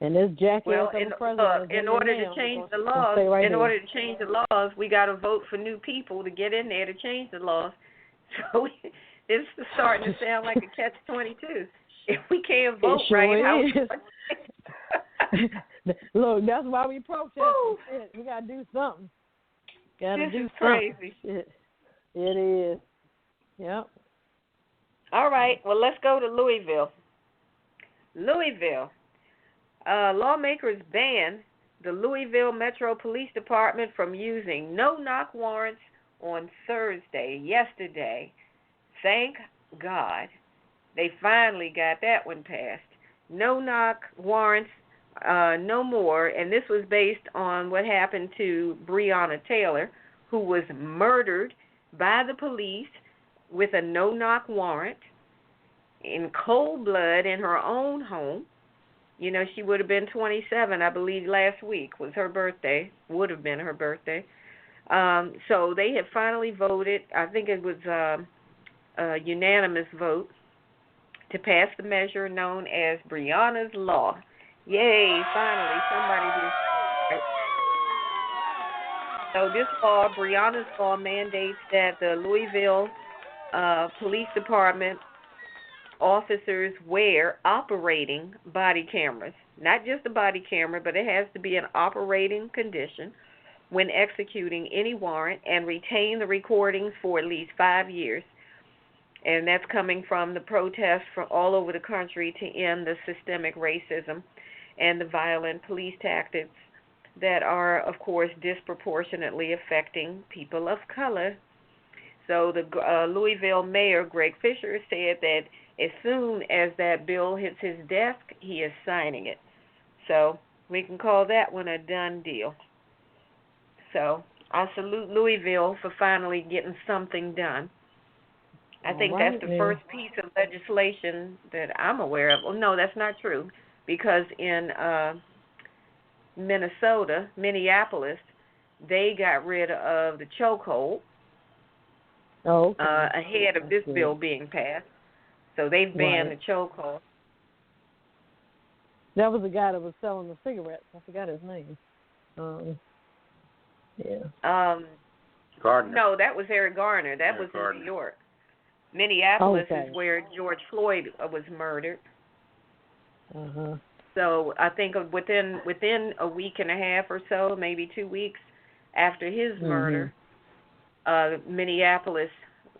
And this jackass of the president. In order to change the laws, we got to vote for new people to get in there to change the laws. So it's starting to sound like a catch-22. If we can't vote right, Look, that's why we protest. We got to do something. This is crazy. Shit. It is. Yep. All right. Well, let's go to Louisville. Lawmakers banned the Louisville Metro Police Department from using no-knock warrants on yesterday. Thank God. They finally got that one passed. No-knock warrants, no more. And this was based on what happened to Breonna Taylor, who was murdered by the police with a no-knock warrant in cold blood in her own home. She would have been 27, I believe, last week was her birthday, would have been her birthday. So they had finally voted, I think it was a unanimous vote, to pass the measure known as Breonna's Law. Yay, finally, somebody did. So this law, Breonna's Law, mandates that the Louisville Police Department officers wear operating body cameras. Not just a body camera, but it has to be an operating condition when executing any warrant and retain the recordings for at least 5 years. And that's coming from the protests from all over the country to end the systemic racism and the violent police tactics that are, of course, disproportionately affecting people of color. So the Louisville Mayor, Greg Fisher, said that as soon as that bill hits his desk, he is signing it. So we can call that one a done deal. So I salute Louisville for finally getting something done. I think that's the first piece of legislation that I'm aware of. Well, no, that's not true, because in Minneapolis, they got rid of the chokehold ahead of this bill being passed. So they've banned the chokehold. That was the guy that was selling the cigarettes. I forgot his name. Gardner. No, that was Eric Garner. That was in New York. Minneapolis is where George Floyd was murdered. So I think within a week and a half or so, maybe 2 weeks after his murder, Minneapolis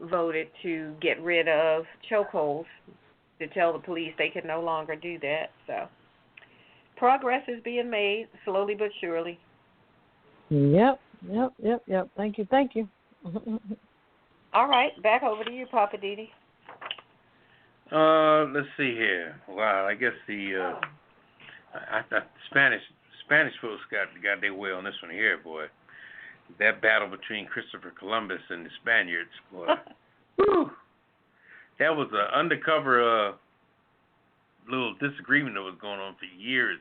voted to get rid of chokeholds, to tell the police they could no longer do that. So progress is being made, slowly but surely. Yep. Thank you. All right, back over to you, Poppa DD. Let's see here. Wow, I guess the Spanish folks got their way on this one here, boy. That battle between Christopher Columbus and the Spaniards, boy. Whew. That was an undercover little disagreement that was going on for years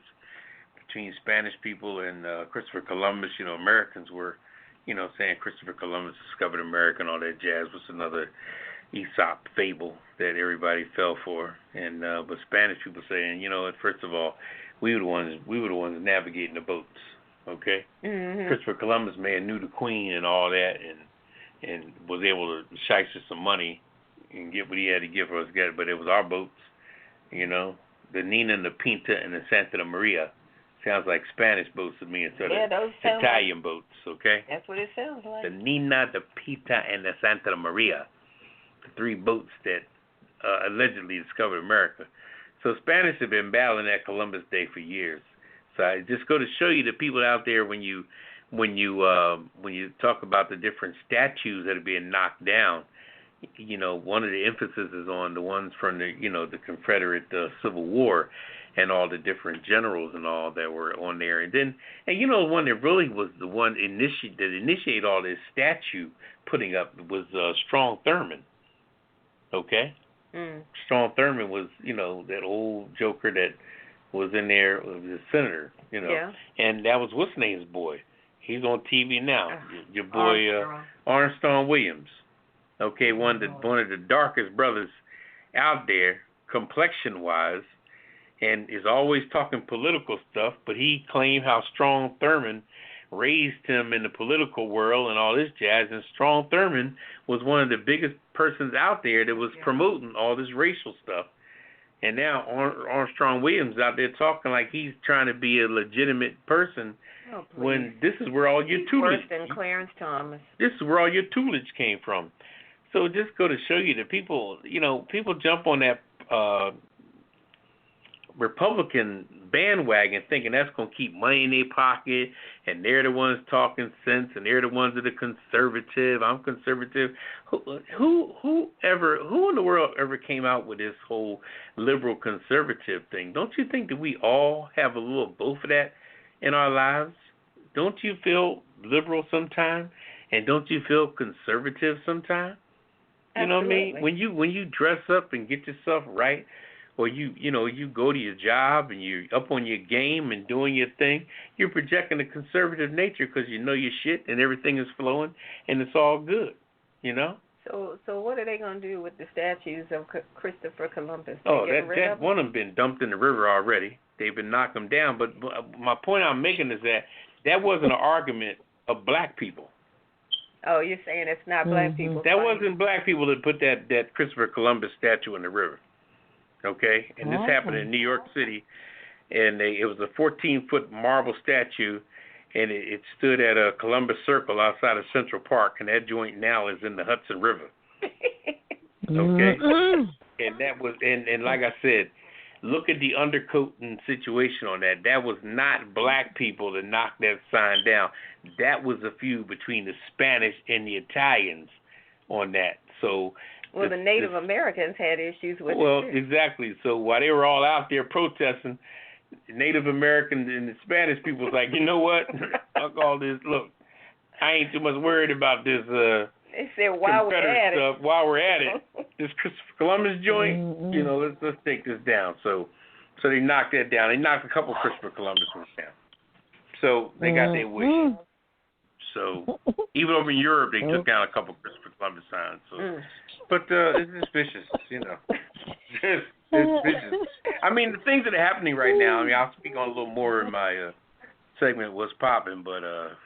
between Spanish people and Christopher Columbus. Americans were, saying Christopher Columbus discovered America and all that jazz was another Aesop fable that everybody fell for. And but Spanish people saying, first of all, we were the ones navigating the boats. Okay, Mm-hmm. Christopher Columbus may have knew the Queen and all that, and was able to shice her some money and get what he had to give for us. But it was our boats, you know, the Nina and the Pinta and the Santa Maria. Sounds like Spanish boats to me instead of Italian boats. Okay, that's what it sounds like. The Nina, the Pinta, and the Santa Maria, the 3 boats that allegedly discovered America. So Spanish have been battling that Columbus Day for years. So I just go to show you the people out there when you talk about the different statues that are being knocked down. You know, one of the emphasis is on the ones from the Confederate Civil War, and all the different generals and all that were on there. And the one that really was the one that initiated all this statue putting up was Strong Thurman. Okay? Strong Thurman was, that old joker that was in there, was a senator, Yeah. And that was what's name's boy. He's on TV now. Your boy Armstrong Williams. Okay, one of the darkest brothers out there, complexion-wise, and is always talking political stuff, but he claimed how Strong Thurman raised him in the political world and all this jazz, and Strong Thurman was one of the biggest persons out there that was promoting all this racial stuff. And now Armstrong Williams out there talking like he's trying to be a legitimate person when this is where all your tutelage... Worse than Clarence Thomas. This is where all your tutelage came from. So just go to show you that people, people jump on that Republican bandwagon thinking that's going to keep money in their pocket, and they're the ones talking sense, and they're the ones that are conservative. I'm conservative. Who in the world ever came out with this whole liberal conservative thing? Don't you think that we all have a little of both of that in our lives? Don't you feel liberal sometime, and don't you feel conservative sometime? You know what I mean? When you dress up and get yourself right, or you go to your job and you're up on your game and doing your thing, you're projecting a conservative nature because you know your shit and everything is flowing and it's all good, So what are they going to do with the statues of Christopher Columbus? That one of them been dumped in the river already. They've been knocking them down. But my point I'm making is that wasn't an argument of black people. Oh, you're saying it's not black people? That wasn't black people that put that Christopher Columbus statue in the river. Okay? And this happened in New York City. And it was a 14-foot marble statue, and it stood at a Columbus Circle outside of Central Park, and that joint now is in the Hudson River. Okay? And that was, and like I said, look at the undercoat and situation on that. That was not black people that knocked that sign down. That was a feud between the Spanish and the Italians on that. So, well, the Native Americans had issues with it. Well, exactly. So while they were all out there protesting, Native Americans and the Spanish people was like, you know what? Fuck all this. Look, I ain't too much worried about this they said while we're at stuff. While we're at it, this Christopher Columbus joint, let's take this down. So they knocked that down. They knocked a couple Christopher Columbus ones down. So they got their wish. So even over in Europe, they took down a couple Christopher Columbus signs. So, but it's just vicious, It's vicious. I mean, the things that are happening right now. I mean, I'll speak on a little more in my segment. What's popping, but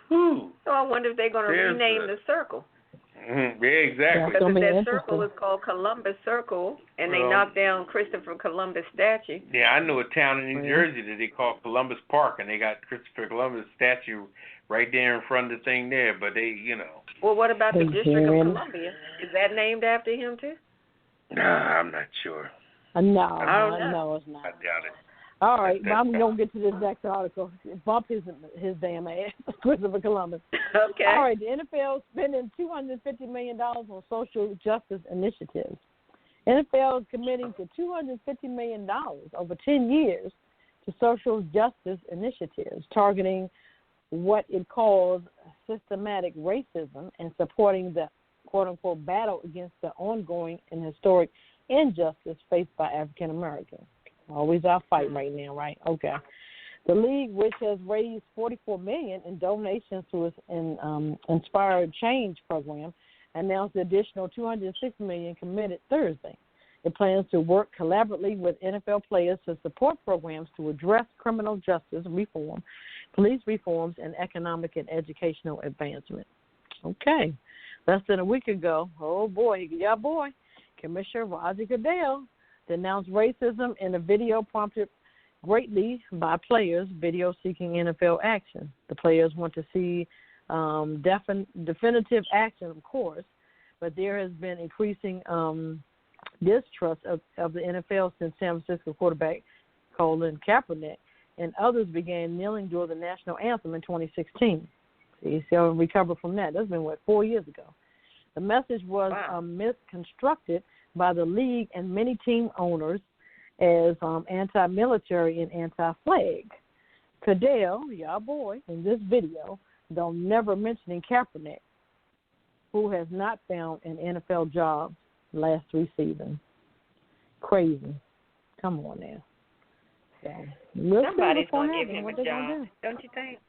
So I wonder if they're going to rename the circle. Mm-hmm. Yeah, exactly. Because that circle is called Columbus Circle, and they knocked down Christopher Columbus statue. Yeah, I know a town in New Jersey that they call Columbus Park, and they got Christopher Columbus statue right there in front of the thing there. But they, Well, what about the District of Columbia? Is that named after him too? Nah, I'm not sure. No, it's not. I doubt it. All right, I'm going to get to this next article. Bump his damn ass, Christopher Columbus. Okay. All right, the NFL is spending $250 million on social justice initiatives. NFL is committing to $250 million over 10 years to social justice initiatives targeting what it calls systematic racism and supporting the quote-unquote battle against the ongoing and historic injustice faced by African Americans. Always our fight right now, right? Okay. The league, which has raised $44 million in donations to its Inspired Change program, announced the additional $206 million committed Thursday. It plans to work collaboratively with NFL players to support programs to address criminal justice reform, police reforms, and economic and educational advancement. Okay. Less than a week ago, Commissioner Roger Goodell denounced racism in a video prompted greatly by players, video seeking NFL action. The players want to see definitive action, of course, but there has been increasing distrust of the NFL since San Francisco quarterback Colin Kaepernick and others began kneeling during the national anthem in 2016. See, so recover from that. That's been, 4 years ago. The message was misconstructed by the league and many team owners as anti-military and anti-flag. Ketel, y'all boy, in this video, though never mentioning Kaepernick, who has not found an NFL job last 3 seasons. Crazy. Come on now. So, somebody's going to give him a job, don't you think?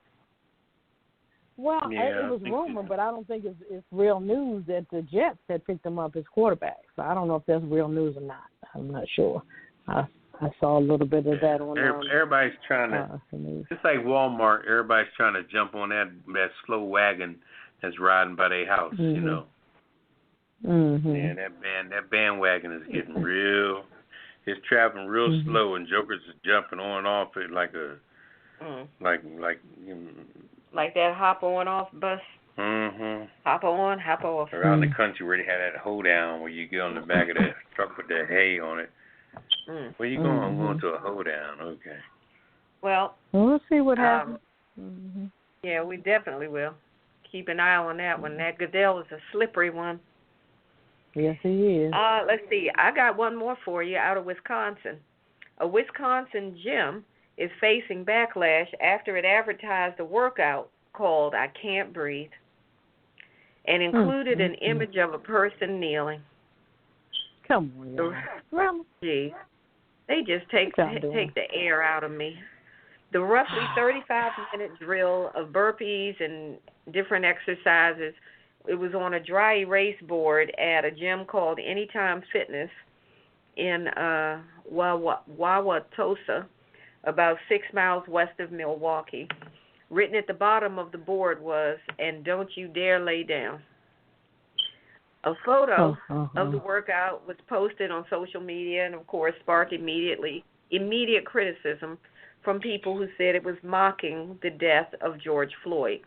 Well, it was rumored, but I don't think it's real news that the Jets had picked him up as quarterback. So I don't know if that's real news or not. I'm not sure. I saw a little bit of that on everybody's trying to, just like Walmart, everybody's trying to jump on that slow wagon that's riding by their house, you know. Mm-hmm. Yeah, that bandwagon is getting real. It's traveling real slow, and jokers are jumping on and off it like a, like that hop on off bus. Hop on, hop off. Around the country where they had that hold down where you get on the back of that truck with that hay on it. Where you going? I'm going to a hold down. Okay. Well, we'll see what happens. Yeah, we definitely will. Keep an eye on that one. That Goodell is a slippery one. Yes, he is. Let's see. I got one more for you out of Wisconsin. A Wisconsin gym is facing backlash after it advertised a workout called I Can't Breathe and included an image of a person kneeling. Come on. Gee, they just take the air out of me. The roughly 35-minute drill of burpees and different exercises, it was on a dry erase board at a gym called Anytime Fitness in Wauwatosa, about 6 miles west of Milwaukee. Written at the bottom of the board was, "And don't you dare lay down." A photo of the workout was posted on social media and, of course, sparked immediate criticism from people who said it was mocking the death of George Floyd.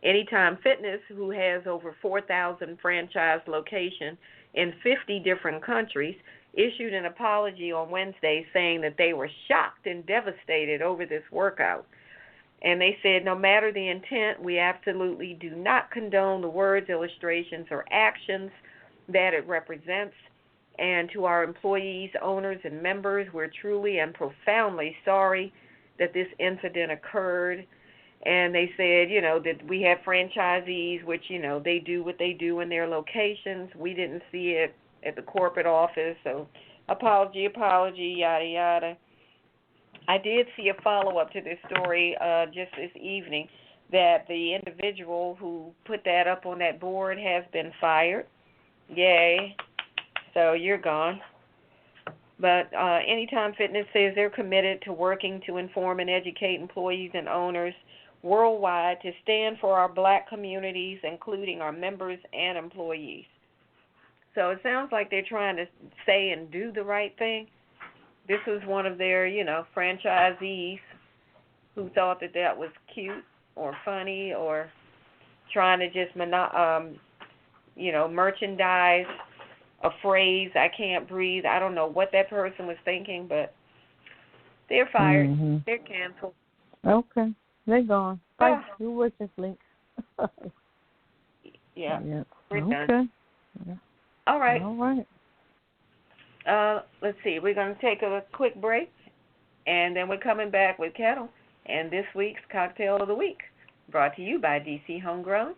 Anytime Fitness, who has over 4,000 franchise locations in 50 different countries, issued an apology on Wednesday saying that they were shocked and devastated over this workout. And they said, no matter the intent, we absolutely do not condone the words, illustrations, or actions that it represents. And to our employees, owners, and members, we're truly and profoundly sorry that this incident occurred. And they said, that we have franchisees, which, they do what they do in their locations. We didn't see it at the corporate office, so apology, yada, yada. I did see a follow-up to this story just this evening that the individual who put that up on that board has been fired. Yay. So you're gone. But Anytime Fitness says they're committed to working to inform and educate employees and owners worldwide to stand for our black communities, including our members and employees. So it sounds like they're trying to say and do the right thing. This was one of their, franchisees who thought that was cute or funny or trying to just, merchandise a phrase, I can't breathe. I don't know what that person was thinking, but they're fired. They're canceled. Okay. They're gone. Bye. You're working, Flink. Yeah. We're done. Okay. Yeah. All right. Let's see. We're going to take a quick break, and then we're coming back with Ketel and this week's Cocktail of the Week, brought to you by DC Homegrown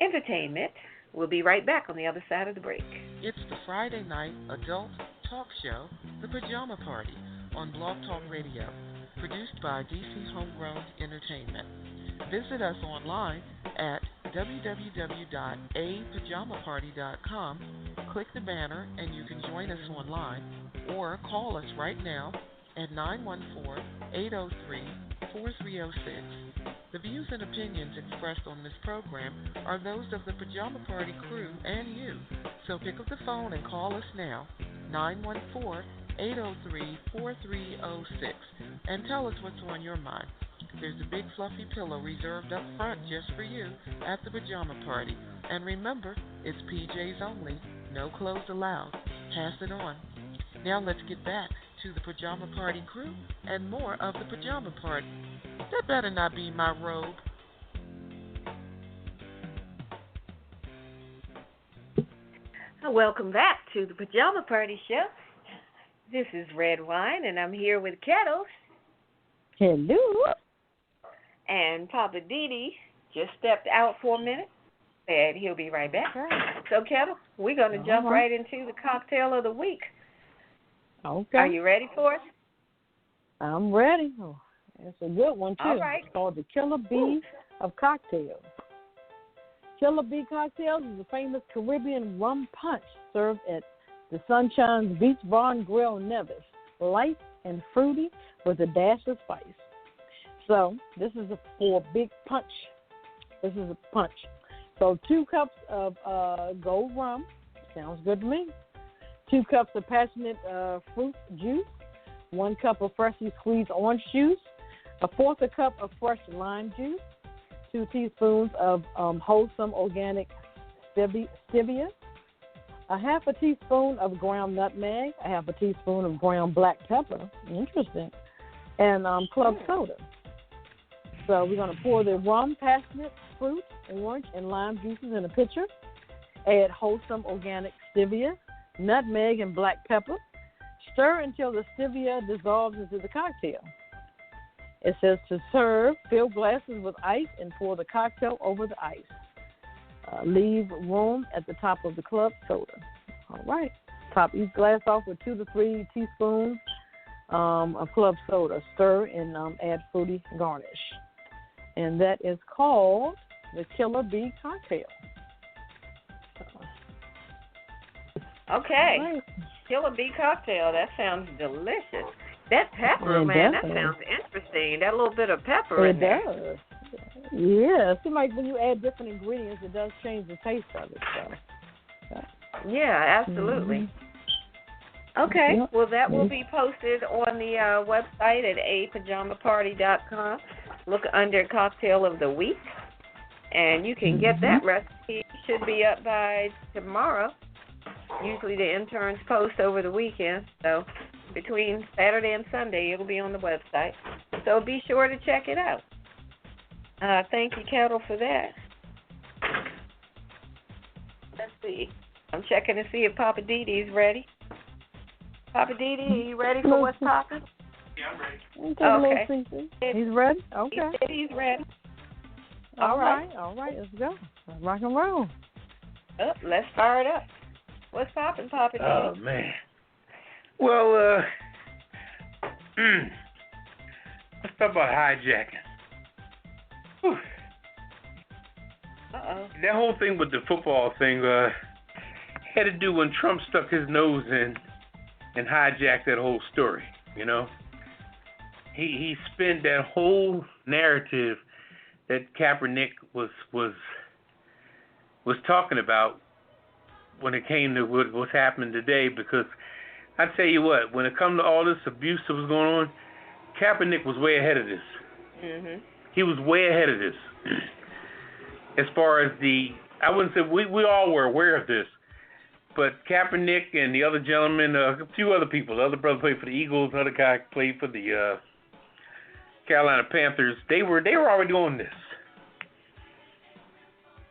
Entertainment. We'll be right back on the other side of the break. It's the Friday night adult talk show, The Pajama Party, on Blog Talk Radio, produced by DC Homegrown Entertainment. Visit us online at www.apajamaparty.com click the banner and you can join us online or call us right now at 914-803-4306. The views and opinions expressed on this program are those of the Pajama Party Crew and you. So pick up the phone and call us now, 914-803-4306, and tell us what's on your mind. There's a big fluffy pillow reserved up front just for you at the Pajama Party. And remember, it's PJs only, no clothes allowed. Pass it on. Now let's get back to the Pajama Party Crew and more of the Pajama Party. That better not be my robe. Welcome back to the Pajama Party Show. This is Redwine, and I'm here with Ketel. Hello. And Poppa DD just stepped out for a minute, and he'll be right back. So, Ketel, we're going to jump right into the cocktail of the week. Okay. Are you ready for it? I'm ready. Oh, it's a good one, too. All right. It's called the Killer Bee of Cocktails. Killer Bee Cocktails is a famous Caribbean rum punch served at the Sunshine's Beach Bar and Grill in Nevis. Light and fruity with a dash of spice. So this is for a big punch. This is a punch. So 2 cups of gold rum. Sounds good to me. 2 cups of passionate fruit juice. 1 cup of freshly squeezed orange juice. 1/4 cup of fresh lime juice. 2 teaspoons of wholesome organic stevia. 1/2 teaspoon of ground nutmeg. 1/2 teaspoon of ground black pepper. Interesting. And club soda. So we're going to pour the rum, passionate fruit, orange, and lime juices in a pitcher. Add wholesome organic stevia, nutmeg, and black pepper. Stir until the stevia dissolves into the cocktail. It says to serve, fill glasses with ice and pour the cocktail over the ice. Leave room at the top of the club soda. All right. Top each glass off with 2 to 3 teaspoons of club soda. Stir and add fruity garnish. And that is called the Killer Bee Cocktail. Okay. Right. Killer Bee Cocktail. That sounds delicious. That pepper, man, that sounds interesting. That little bit of pepper in there. It does. Yeah. It seems like when you add different ingredients, it does change the taste of it. So. Yeah, absolutely. Mm-hmm. Okay. Yep. Well, that will be posted on the website at apajamaparty.com. Look under Cocktail of the Week, and you can get that recipe. It should be up by tomorrow. Usually the interns post over the weekend, so between Saturday and Sunday it'll be on the website. So be sure to check it out. Thank you, Ketel, for that. Let's see. I'm checking to see if Poppa DD's ready. Poppa DD, are you ready for what's popping? Yeah, I'm ready. Okay. He's ready? Okay. He said he's ready. All right. Let's go. Rock and roll. Let's fire it up. What's popping, Poppa DD? Oh, man. Well, let's talk about hijacking. Whew. Uh-oh. That whole thing with the football thing had to do when Trump stuck his nose in and hijacked that whole story, you know? He spent that whole narrative that Kaepernick was talking about when it came to what's happening today, because I tell you what, when it comes to all this abuse that was going on, Kaepernick was way ahead of this. Mhm. He was way ahead of this. As far as I wouldn't say we all were aware of this, but Kaepernick and the other gentleman, a few other people, the other brother played for the Eagles, another guy played for the Carolina Panthers. They were already on this.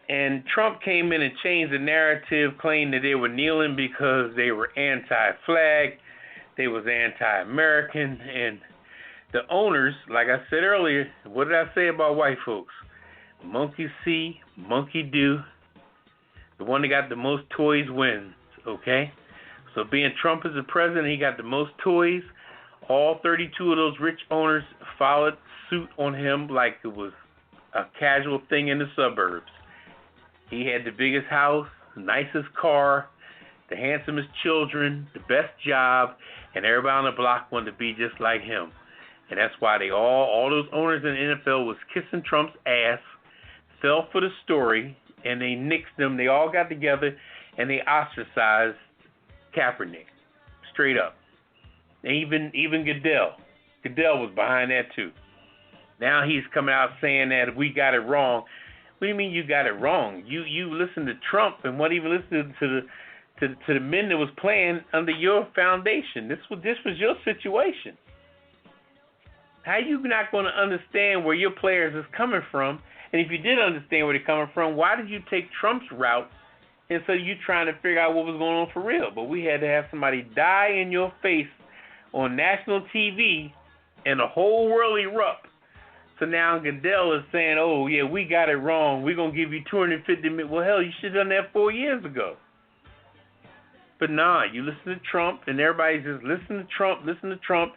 And Trump came in and changed the narrative, claiming that they were kneeling because they were anti-flag, they was anti-American, and the owners, like I said earlier, what did I say about white folks? Monkey see, monkey do. The one that got the most toys wins, okay? So being Trump is the president, he got the most toys. All 32 of those rich owners followed suit on him like it was a casual thing in the suburbs. He had the biggest house, nicest car. the handsomest children, the best job, and everybody on the block wanted to be just like him. And that's why all those owners in the NFL was kissing Trump's ass, fell for the story, and they nixed him. They all got together and they ostracized Kaepernick, straight up. And even Goodell was behind that too. Now he's coming out saying that we got it wrong. What do you mean you got it wrong? You listened to Trump and what even listened to the men that was playing under your foundation. This was your situation. How you not going to understand where your players is coming from? And if you did understand where they're coming from, why did you take Trump's route instead of you trying to figure out what was going on for real? But we had to have somebody die in your face on national TV and the whole world erupt. So now Goodell is saying, oh, yeah, we got it wrong. We're going to give you $250 million. Well, hell, you should have done that 4 years ago. But nah, you listen to Trump, and everybody's just listen to Trump.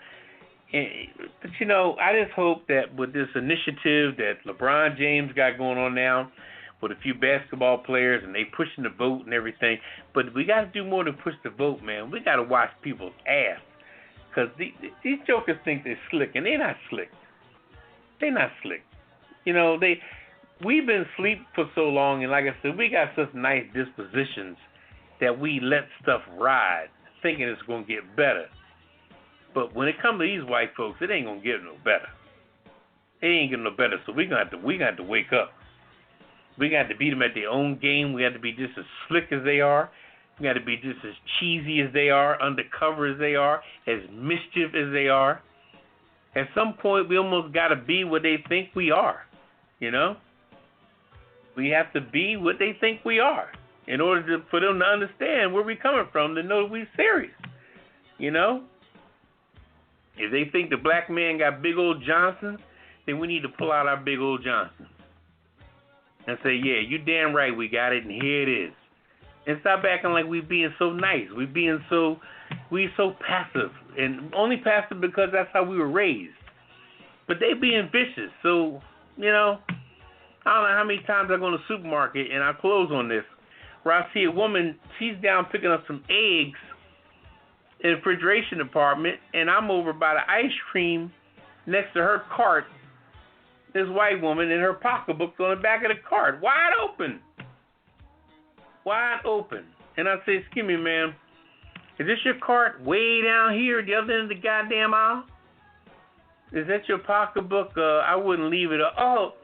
But, you know, I just hope that with this initiative that LeBron James got going on now with a few basketball players, and they pushing the vote and everything, but we got to do more than push the vote, man. We got to watch people's ass. Because these jokers think they're slick, and they're not slick. They're not slick. You know, we've been asleep for so long, and like I said, we got such nice dispositions that we let stuff ride, thinking it's going to get better. But when it comes to these white folks, it ain't going to get no better. It ain't getting no better, so we got to wake up. We got to beat them at their own game. We got to be just as slick as they are. We got to be just as cheesy as they are, undercover as they are, as mischief as they are. At some point, we almost got to be what they think we are, you know? We have to be what they think we are in order for them to understand where we're coming from, to know that we're serious, you know? If they think the black man got big old Johnson, then we need to pull out our big old Johnson and say, yeah, you damn right we got it, and here it is. And stop acting like we being so nice. We so passive, and only passive because that's how we were raised. But they being vicious. So, you know, I don't know how many times I go to the supermarket, and I close on this, where I see a woman, she's down picking up some eggs in the refrigeration department, and I'm over by the ice cream next to her cart. This white woman, and her pocketbook's on the back of the cart, wide open. Wide open. And I say, excuse me, ma'am, is this your cart way down here at the other end of the goddamn aisle? Is that your pocketbook? I wouldn't leave it. Oh,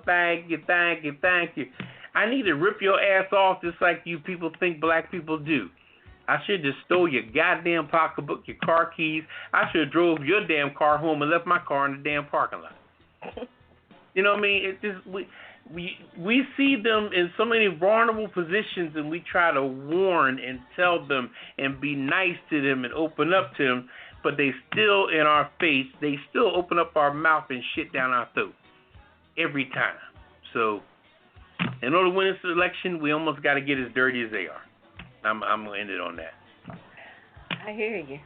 thank you. I need to rip your ass off just like you people think black people do. I should have just stole your goddamn pocketbook, your car keys. I should have drove your damn car home and left my car in the damn parking lot. You know what I mean? It's just we see them in so many vulnerable positions, and we try to warn and tell them and be nice to them and open up to them, but they still in our face. They still open up our mouth and shit down our throat every time. So in order to win this election, we almost got to get as dirty as they are. I'm going to end it on that. I hear you.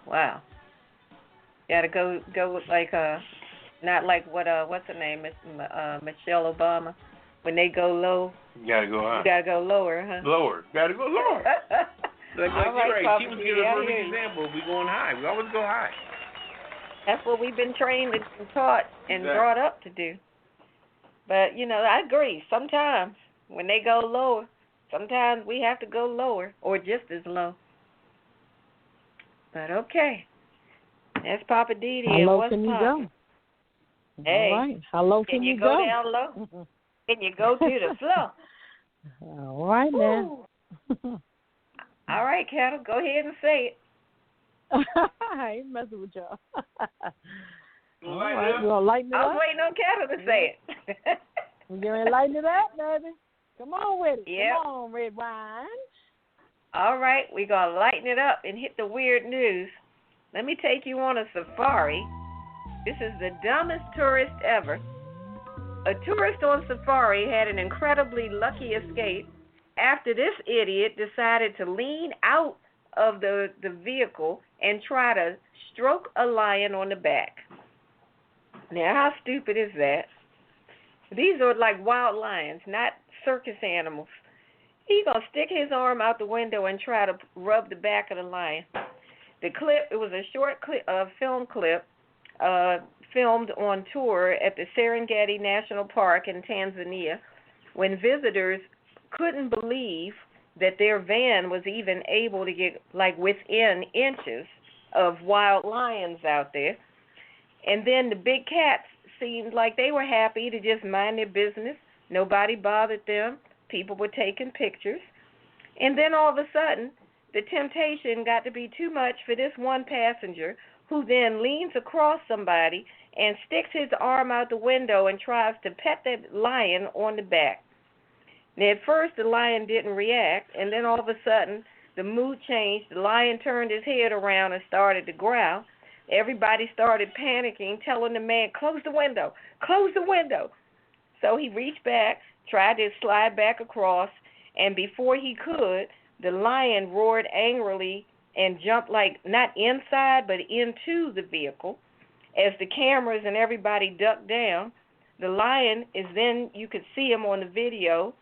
Wow. Got to go with like not like what's her name, Michelle Obama. When they go low, you gotta go high. You gotta go lower, huh? Lower. Gotta go lower. like you're right. She was giving a perfect example. We going high. We always go high. That's what we've been trained and taught and brought up to do. But you know, I agree. Sometimes when they go lower, sometimes we have to go lower or just as low. But okay, that's Poppa DD. How low can you go? Hey, all right. How low can you go? Down low? Can you go to the floor? All right, now. All right, Ketel, go ahead and say it. I ain't messing with y'all. All right, you gonna lighten it up? I was waiting on Ketel to say it. You gonna lighten it up, baby? Come on with it. Yep. Come on, Redwine. All right, we're gonna lighten it up and hit the weird news. Let me take you on a safari. This is the dumbest tourist ever. A tourist on safari had an incredibly lucky escape after this idiot decided to lean out of the vehicle and try to stroke a lion on the back. Now, how stupid is that? These are like wild lions, not circus animals. He's going to stick his arm out the window and try to rub the back of the lion. The clip, it was a short clip, film clip filmed on tour at the Serengeti National Park in Tanzania when visitors couldn't believe that their van was even able to get like within inches of wild lions out there. And then the big cats seemed like they were happy to just mind their business. Nobody bothered them. People were taking pictures. And then all of a sudden, the temptation got to be too much for this one passenger who then leans across somebody and sticks his arm out the window and tries to pet that lion on the back. Now, at first, the lion didn't react, and then all of a sudden, the mood changed. The lion turned his head around and started to growl. Everybody started panicking, telling the man, close the window, close the window. So he reached back, tried to slide back across, and before he could, the lion roared angrily and jumped like not inside but into the vehicle. As the cameras and everybody ducked down, the lion is then, you could see him on the video,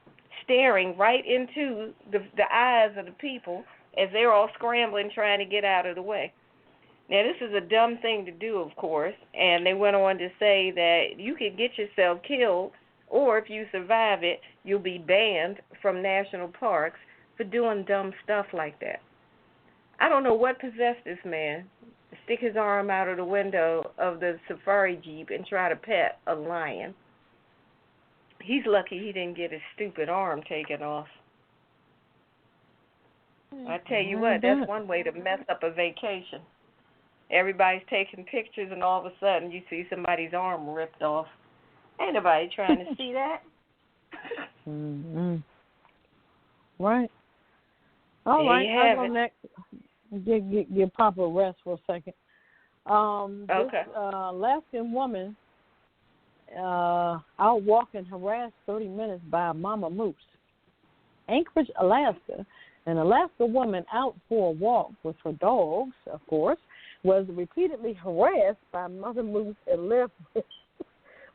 staring right into the eyes of the people as they're all scrambling trying to get out of the way. Now, this is a dumb thing to do, of course, and they went on to say that you could get yourself killed, or if you survive it, you'll be banned from national parks for doing dumb stuff like that. I don't know what possessed this man to stick his arm out of the window of the safari jeep and try to pet a lion. He's lucky he didn't get his stupid arm taken off. I tell you what, that's one way to mess up a vacation. Everybody's taking pictures, and all of a sudden you see somebody's arm ripped off. Ain't nobody trying to see that. Mm-hmm. Right. All right. I'll go next. Give Papa a rest for a second. Okay. This Alaskan woman out walking harassed 30 minutes by a mama moose. Anchorage, Alaska. An Alaska woman out for a walk with her dogs, of course, was repeatedly harassed by mother moose and left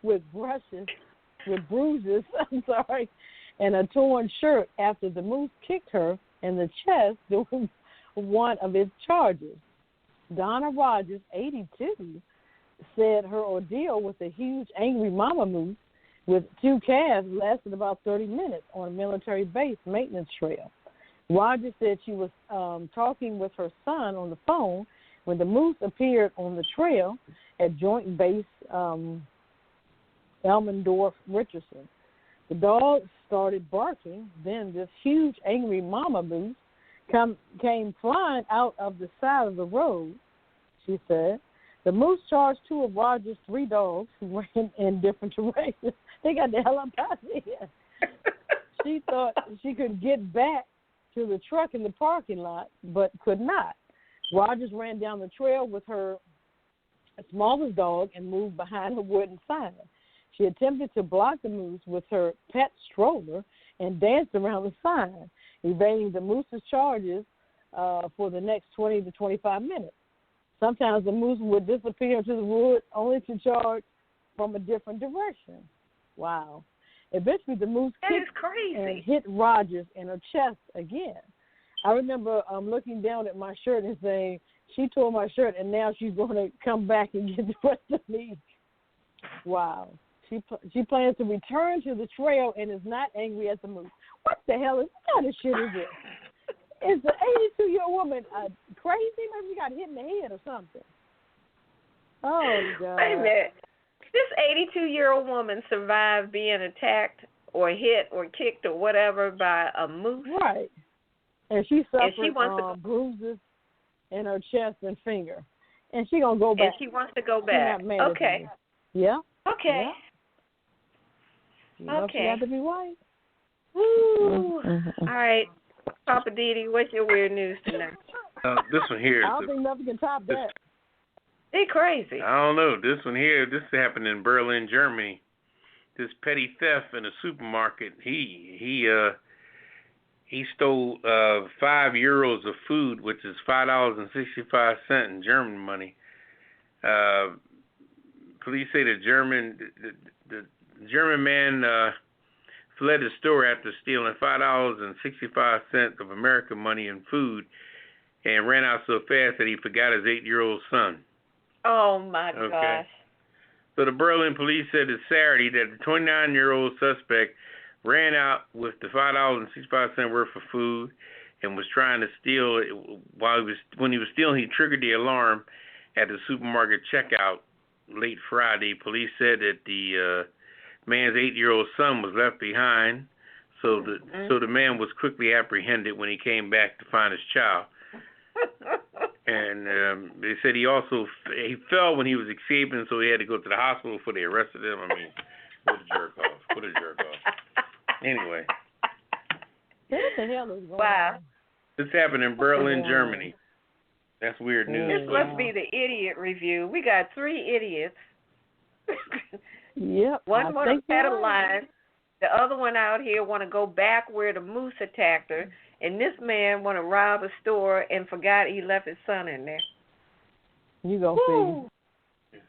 with bruises, and a torn shirt after the moose kicked her in the chest during one of its charges. Donna Rogers, 82, said her ordeal with a huge angry mama moose with two calves lasted about 30 minutes on a military base maintenance trail. Rogers said she was talking with her son on the phone when the moose appeared on the trail at Joint Base Elmendorf, Richardson. The dog started barking. Then this huge, angry mama moose came flying out of the side of the road, she said. The moose charged two of Rogers' three dogs who ran in different directions. They got the hell up out of here. She thought she could get back to the truck in the parking lot, but could not. Rogers ran down the trail with her smallest dog and moved behind a wooden sign. She attempted to block the moose with her pet stroller and danced around the sign, evading the moose's charges for the next 20 to 25 minutes. Sometimes the moose would disappear into the woods only to charge from a different direction. Wow. Eventually, the moose kicked and hit Rogers in her chest again. I remember looking down at my shirt and saying, she tore my shirt, and now she's going to come back and get the rest of me. Wow. She plans to return to the trail and is not angry at the moose. What the hell is what kind of shit is this? Is the 82-year-old woman crazy? Maybe she got hit in the head or something. Oh, God. Wait a minute. This 82-year-old woman survived being attacked or hit or kicked or whatever by a moose. Right. And she suffered bruises in her chest and finger. And she's going to go back. And she wants to go back. Okay. Yeah. Okay. Yeah. You know, okay. She had to be white. Woo. All right. Poppa DD, what's your weird news tonight? This one here. I don't think nothing can top that. They crazy. I don't know. This one here, this happened in Berlin, Germany. This petty theft in a supermarket. He stole 5 euros of food, which is $5.65 in German money. Police say the German man fled the store after stealing $5.65 of American money and food, and ran out so fast that he forgot his 8-year-old son. Oh my gosh. So the Berlin police said this Saturday that the 29-year-old suspect ran out with the $5.65 worth of food and was trying to steal it. When he was stealing, he triggered the alarm at the supermarket checkout late Friday. Police said that the man's 8-year-old son was left behind, so the man was quickly apprehended when he came back to find his child. And they said he fell when he was escaping, so he had to go to the hospital before they arrested him. I mean, what a jerk off. Anyway. What the hell is going on? This happened in Berlin, Germany. That's weird news. This must be the idiot review. We got 3 idiots. Yep. One want to pet a line. The other one out here want to go back where the moose attacked her. And this man want to rob a store and forgot he left his son in there. You go see.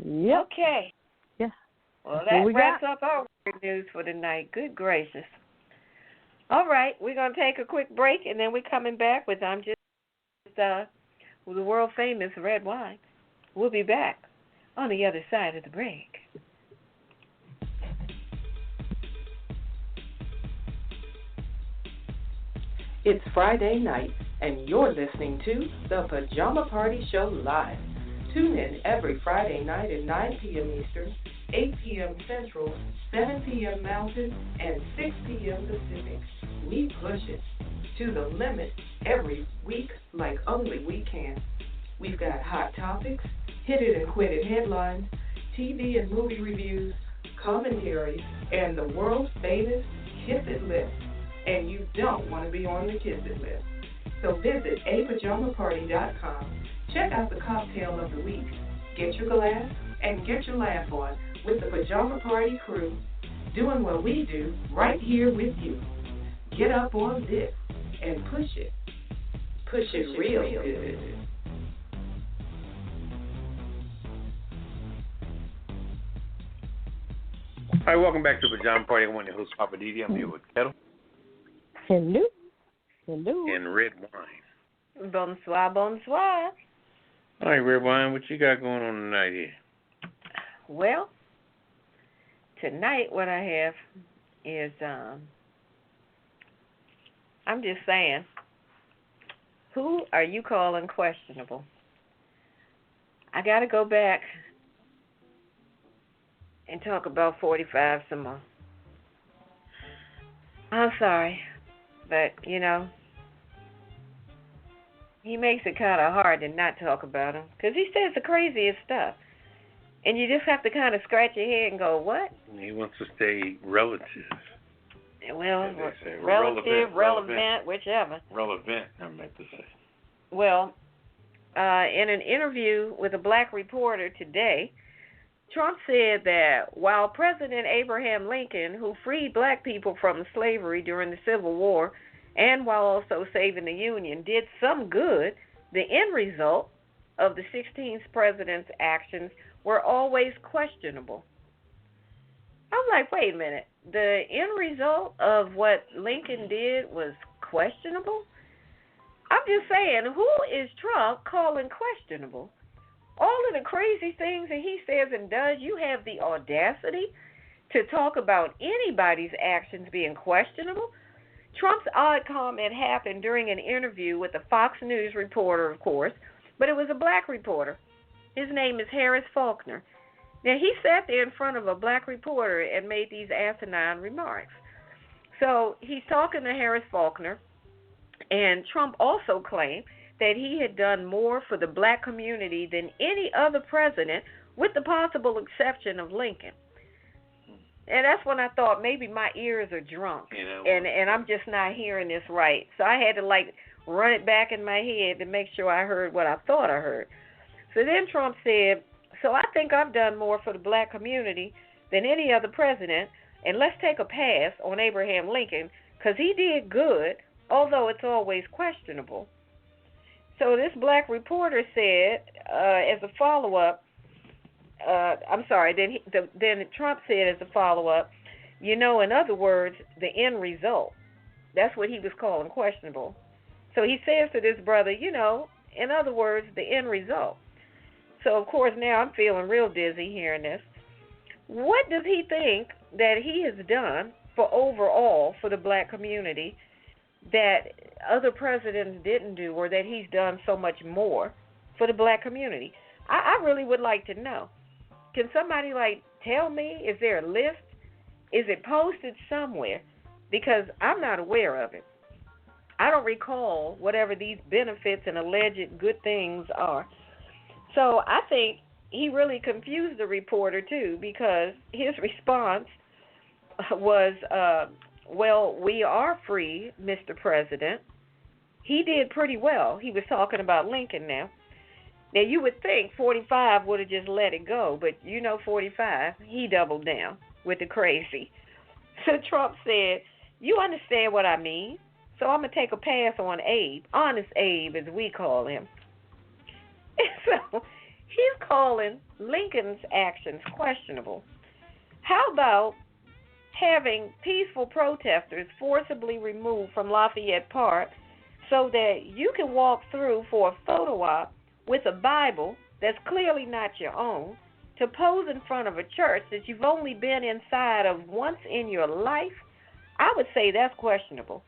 Yep. Okay. Yeah. Well, that wraps up our weird news for tonight. Good gracious. All right, we're going to take a quick break, and then we're coming back with the world famous Redwine. We'll be back on the other side of the break. It's Friday night, and you're listening to the Pajama Party Show Live. Tune in every Friday night at 9 p.m. Eastern, 8 p.m. Central, 7 p.m. Mountain, and 6 p.m. Pacific. We push it to the limit every week like only we can. We've got hot topics, hit it and quit it headlines, TV and movie reviews, commentaries, and the world's famous Kiss It list. And you don't want to be on the Kiss It list. So visit apajamaparty.com. Check out the cocktail of the week. Get your glass and get your laugh on with the Pajama Party Crew, doing what we do right here with you. Get up on this and push it. Push it real good. All right, welcome back to the Pajama Party. I'm your host, Poppa DD. I'm here with Ketel. Hello. And Redwine. Bonsoir, bonsoir. All right, Redwine, what you got going on tonight here? Well, tonight what I have is, I'm just saying, who are you calling questionable? I got to go back and talk about 45 some more. I'm sorry, but, you know, he makes it kind of hard to not talk about him because he says the craziest stuff. And you just have to kind of scratch your head and go, what? He wants to stay relative. Well, relative, relevant, whichever. Relevant, I meant to say. Well, in an interview with a black reporter today, Trump said that while President Abraham Lincoln, who freed black people from slavery during the Civil War, and while also saving the Union, did some good, the end result of the 16th president's actions were always questionable. I'm like, wait a minute. The end result of what Lincoln did was questionable? I'm just saying, who is Trump calling questionable? All of the crazy things that he says and does, you have the audacity to talk about anybody's actions being questionable? Trump's odd comment happened during an interview with a Fox News reporter, of course, but it was a black reporter. His name is Harris Faulkner. Now, he sat there in front of a black reporter and made these asinine remarks. So he's talking to Harris Faulkner, and Trump also claimed that he had done more for the black community than any other president, with the possible exception of Lincoln. And that's when I thought maybe my ears are drunk, and I'm just not hearing this right. So I had to, run it back in my head to make sure I heard what I thought I heard. So then Trump said, so I think I've done more for the black community than any other president, and let's take a pass on Abraham Lincoln because he did good, although it's always questionable. So this black reporter said, as a follow-up, then Trump said as a follow-up in other words, the end result. That's what he was calling questionable. So he says to this brother, in other words, the end result. So, of course, now I'm feeling real dizzy hearing this. What does he think that he has done for overall for the black community that other presidents didn't do, or that he's done so much more for the black community? I really would like to know. Can somebody, tell me? Is there a list? Is it posted somewhere? Because I'm not aware of it. I don't recall whatever these benefits and alleged good things are. So I think he really confused the reporter, too, because his response was, well, we are free, Mr. President. He did pretty well. He was talking about Lincoln now. Now, you would think 45 would have just let it go, but 45, he doubled down with the crazy. So Trump said, you understand what I mean, so I'm going to take a pass on Abe, Honest Abe as we call him. So he's calling Lincoln's actions questionable. How about having peaceful protesters forcibly removed from Lafayette Park so that you can walk through for a photo op with a Bible that's clearly not your own to pose in front of a church that you've only been inside of once in your life? I would say that's questionable.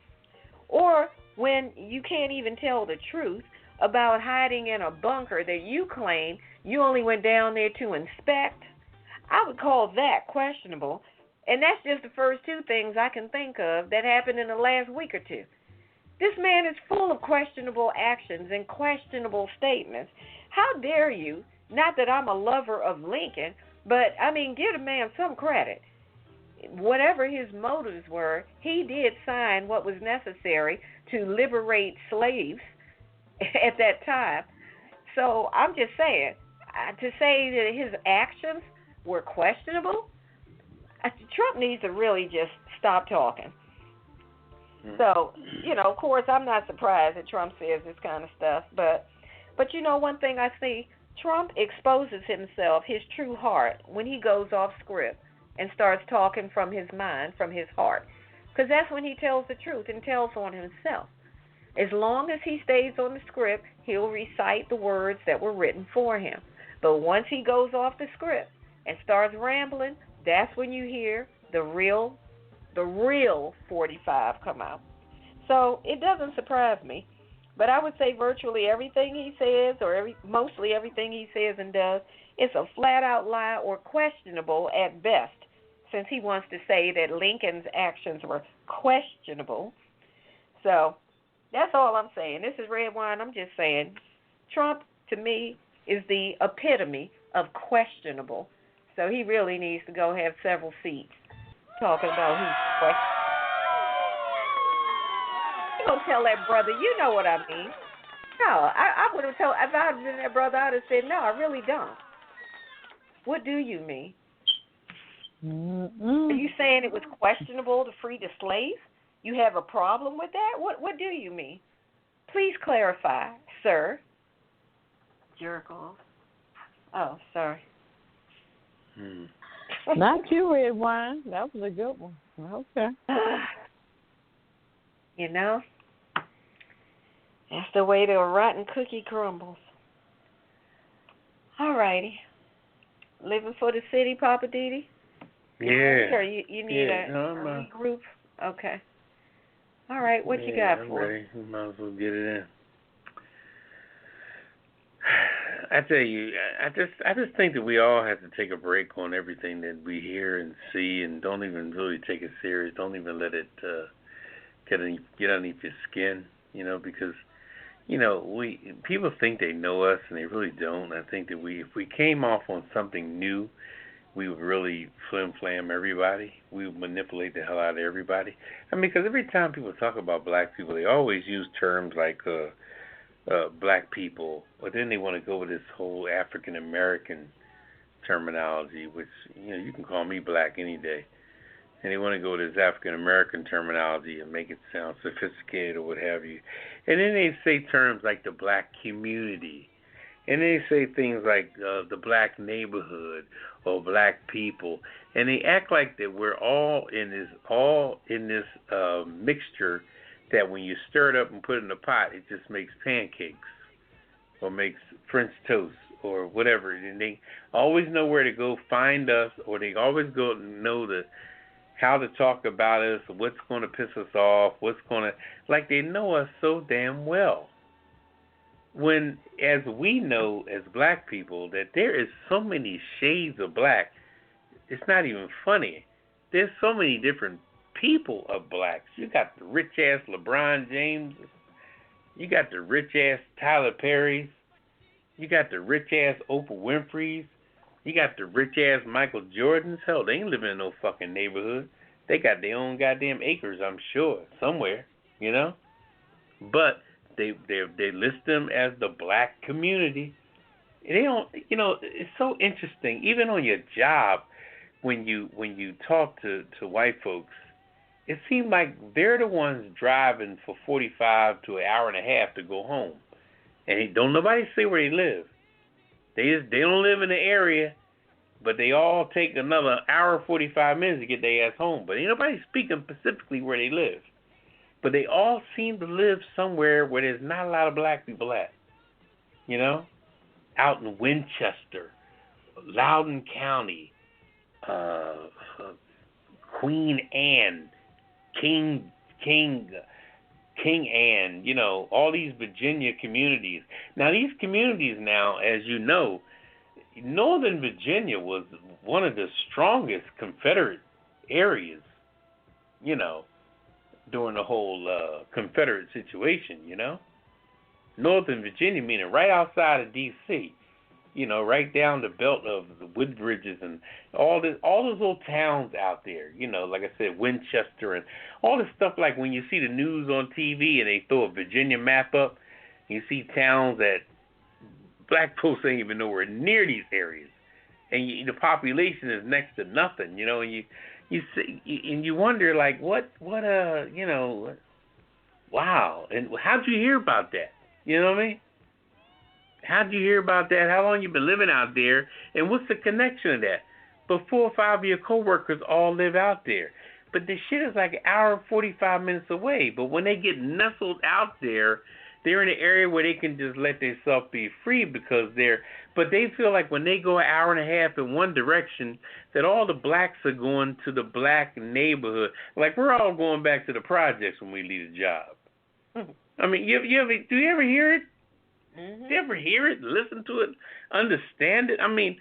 Or when you can't even tell the truth about hiding in a bunker that you claim you only went down there to inspect, I would call that questionable. And that's just the first two things I can think of that happened in the last week or two. This man is full of questionable actions and questionable statements. How dare you? Not that I'm a lover of Lincoln, but, give the man some credit. Whatever his motives were, he did sign what was necessary to liberate slaves at that time. So I'm just saying, to say that his actions were questionable, Trump needs to really just stop talking. So, of course, I'm not surprised that Trump says this kind of stuff. But one thing I see, Trump exposes himself, his true heart, when he goes off script and starts talking from his mind, from his heart. Because that's when he tells the truth and tells on himself. As long as he stays on the script, he'll recite the words that were written for him. But once he goes off the script and starts rambling, that's when you hear the real 45 come out. So it doesn't surprise me. But I would say virtually everything he says, or mostly everything he says and does, is a flat-out lie or questionable at best, since he wants to say that Lincoln's actions were questionable. So that's all I'm saying. This is Redwine. I'm just saying Trump, to me, is the epitome of questionable. So he really needs to go have several seats talking about who's questionable. You don't tell that brother, you know what I mean. No, I would have told, if I had been that brother, I would have said, no, I really don't. What do you mean? Are you saying it was questionable to free the slaves? You have a problem with that? What do you mean? Please clarify, sir. Jerk off. Oh, sorry. Not you, Redwine. That was a good one. Okay. That's the way the rotten cookie crumbles. All righty. Living for the city, Poppa DD? Yeah. Or you need a regroup? Okay. All right, what you got I'm for us? ready. We might as well get it in. I tell you, I just think that we all have to take a break on everything that we hear and see, and don't even really take it serious. Don't even let it get underneath your skin, because people think they know us and they really don't. I think that if we came off on something new, we would really flim-flam everybody. We would manipulate the hell out of everybody. Because every time people talk about black people, they always use terms like black people, but then they want to go with this whole African American terminology, which you can call me black any day, and they want to go with this African American terminology and make it sound sophisticated or what have you, and then they say terms like the black community, and they say things like the black neighborhood or black people, and they act like that we're all in this mixture that when you stir it up and put it in a pot, it just makes pancakes or makes French toast or whatever. And they always know where to go find us, or they always go know how to talk about us, what's going to piss us off, like they know us so damn well. When, as we know as black people, that there is so many shades of black, it's not even funny. There's so many different people of blacks. You got the rich-ass LeBron James. You got the rich-ass Tyler Perry's. You got the rich-ass Oprah Winfrey's. You got the rich-ass Michael Jordans. Hell, they ain't living in no fucking neighborhood. They got their own goddamn acres, I'm sure, somewhere, you know? But they list them as the black community. They don't, it's so interesting. Even on your job, when you talk to white folks, it seems like they're the ones driving for 45 to an hour and a half to go home. And don't nobody say where they live. They don't live in the area, but they all take another hour 45 minutes to get their ass home. But ain't nobody speaking specifically where they live. But they all seem to live somewhere where there's not a lot of black people at. You know? Out in Winchester, Loudoun County, Queen Anne, King Anne, all these Virginia communities. Now, these communities now, as you know, Northern Virginia was one of the strongest Confederate areas, during the whole Confederate situation, Northern Virginia, meaning right outside of D.C., right down the belt of the Woodbridges and all those little towns out there, like I said, Winchester and all this stuff. Like when you see the news on TV and they throw a Virginia map up, you see towns that black folks ain't even nowhere near these areas, and the population is next to nothing, and you see, and you wonder like what wow, and how'd you hear about that? You know what I mean? How'd you hear about that? How long you been living out there? And what's the connection to that? But 4 or 5 of your coworkers all live out there. But the shit is like an hour and 45 minutes away. But when they get nestled out there, they're in an area where they can just let themselves be free because but they feel like when they go an hour and a half in one direction, that all the blacks are going to the black neighborhood. Like we're all going back to the projects when we leave the job. I mean, do you ever hear it? Mm-hmm. Do you ever hear it, listen to it, understand it? I mean,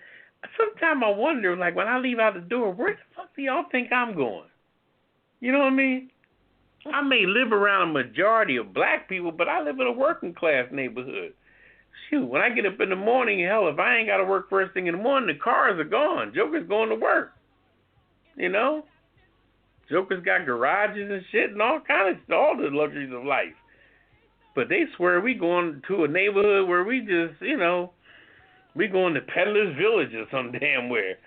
sometimes I wonder, like, when I leave out the door, where the fuck do y'all think I'm going? You know what I mean? I may live around a majority of black people, but I live in a working class neighborhood. Shoot, when I get up in the morning, hell, if I ain't got to work first thing in the morning, the cars are gone. Joker's going to work. Joker's got garages and shit and all the luxuries of life. But they swear we going to a neighborhood where we just, we going to Peddler's Village or some damn where.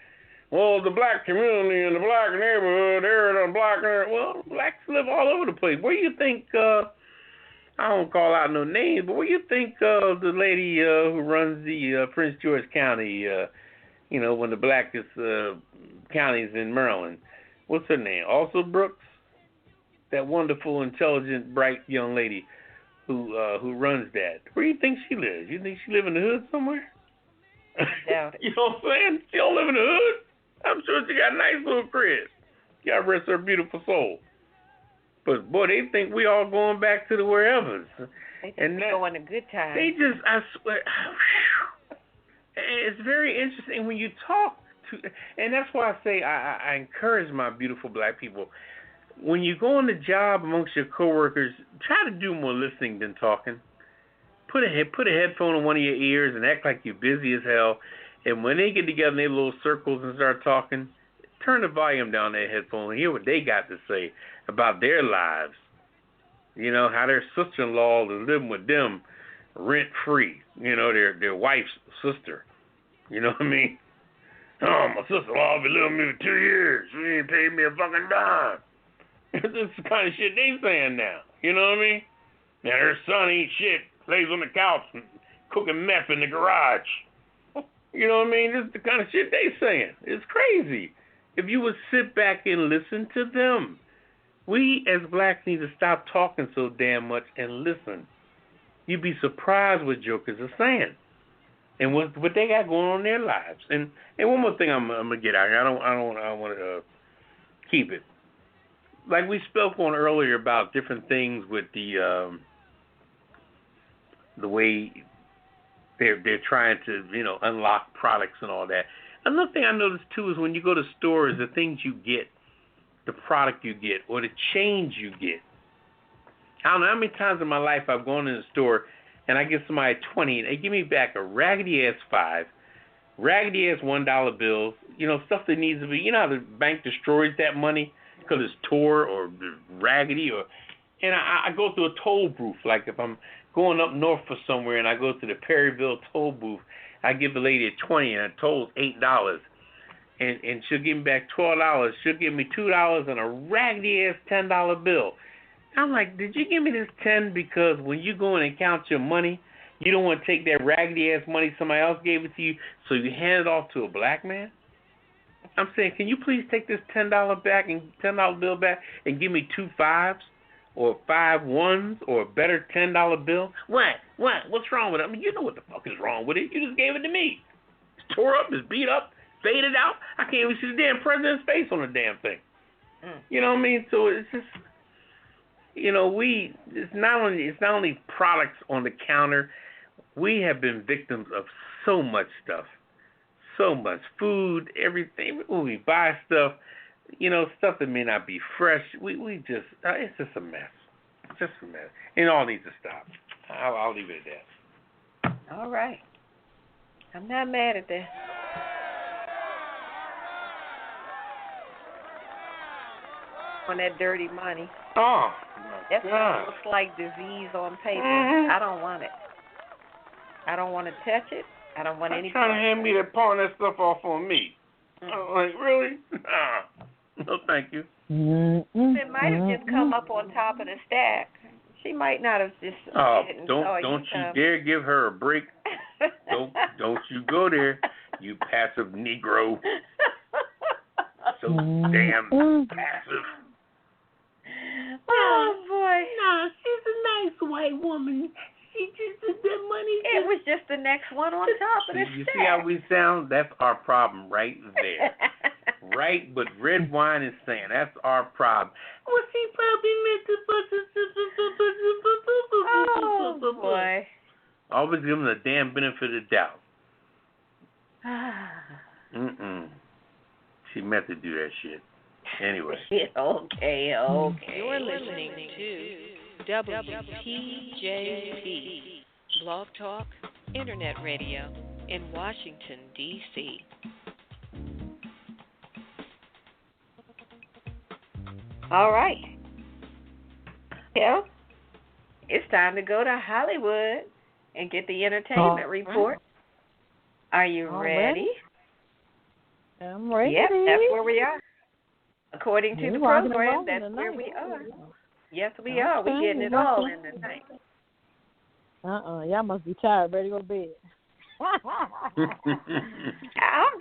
Well, the black community in the black neighborhood, they're in the black area. Well, blacks live all over the place. Where you think, I don't call out no names, but where you think the lady who runs the Prince George County, one of the blackest counties in Maryland, what's her name? Also Brooks? That wonderful, intelligent, bright young lady who runs that. Where do you think she lives? You think she live in the hood somewhere? I doubt it. You know what I'm saying? She don't live in the hood. I'm sure she got a nice little crib. God rest her beautiful soul. But boy, they think we all going back to the wherever's. They think we going a good time. They just, I swear, it's very interesting when you talk to, and that's why I say I encourage my beautiful black people. When you go on the job amongst your coworkers, try to do more listening than talking. Put a headphone on one of your ears and act like you're busy as hell. And when they get together in their little circles and start talking, turn the volume down their headphone and hear what they got to say about their lives. How their sister-in-law is living with them rent-free. Their wife's sister. You know what I mean? Oh, my sister-in-law been living with me for 2 years. She ain't paid me a fucking dime. This is the kind of shit they saying now. You know what I mean? Now her son ain't shit, lays on the couch and cooking meth in the garage. You know what I mean? This is the kind of shit they saying. It's crazy. If you would sit back and listen to them. We as blacks need to stop talking so damn much and listen. You'd be surprised what jokers are saying and what they got going on in their lives. And one more thing I'm gonna get out here. I don't want to keep it. Like we spoke on earlier about different things with the way they're trying to, unlock products and all that. Another thing I noticed too is when you go to stores, the things you get, the product you get, or the change you get. I don't know how many times in my life I've gone in the store and I give somebody 20 and they give me back a raggedy ass 5, raggedy ass $1 bills, stuff that needs to be, how the bank destroys that money because it's tore or raggedy, and I go through a toll booth. Like if I'm going up north for somewhere and I go to the Perryville toll booth, I give the lady a 20 and the toll's $8, and she'll give me back $12. She'll give me $2 and a raggedy ass $10 bill. I'm like, did you give me this 10 because when you go in and count your money, you don't want to take that raggedy ass money somebody else gave it to you, so you hand it off to a black man? I'm saying, can you please take this $10 back and $10 bill back and give me 2 5s or 5 1s or a better $10 bill? What? What's wrong with it? I mean, you know what the fuck is wrong with it. You just gave it to me. It's tore up, it's beat up, faded out. I can't even see the damn president's face on the damn thing. You know what I mean? So it's just, it's not only products on the counter. We have been victims of so much stuff. So much food, everything. When we buy stuff, stuff that may not be fresh. We just, it's just a mess. Just a mess. It all needs to stop. I'll leave it at that. All right. I'm not mad at that. On that dirty money. Oh, my God. Looks like disease on paper. Mm-hmm. I don't want it. I don't want to touch it. I don't want any. Trying to hand me that pawn that stuff off on me. I'm like, really? No, thank you. It might have just come up on top of the stack. She might not have just. Don't you dare give her a break. don't you go there, you passive Negro. So damn passive. Oh boy. No, she's a nice white woman. She just took that money. It was just the next one on top of the stack. You see how we sound? That's our problem right there. Right? But Redwine is saying that's our problem. Well, she probably meant to. Oh, boy. Always give them the damn benefit of the doubt. She meant to do that shit. Anyway. Okay. You're listening to WPJP, Blog Talk, Internet Radio in Washington, D.C. All right. Yeah. It's time to go to Hollywood and get the entertainment report. Are you ready? I'm ready. Yep, that's where we are. According to the program, that's where we are. Yes, we are. We're getting it all in tonight. Y'all must be tired, ready to go to bed. I'm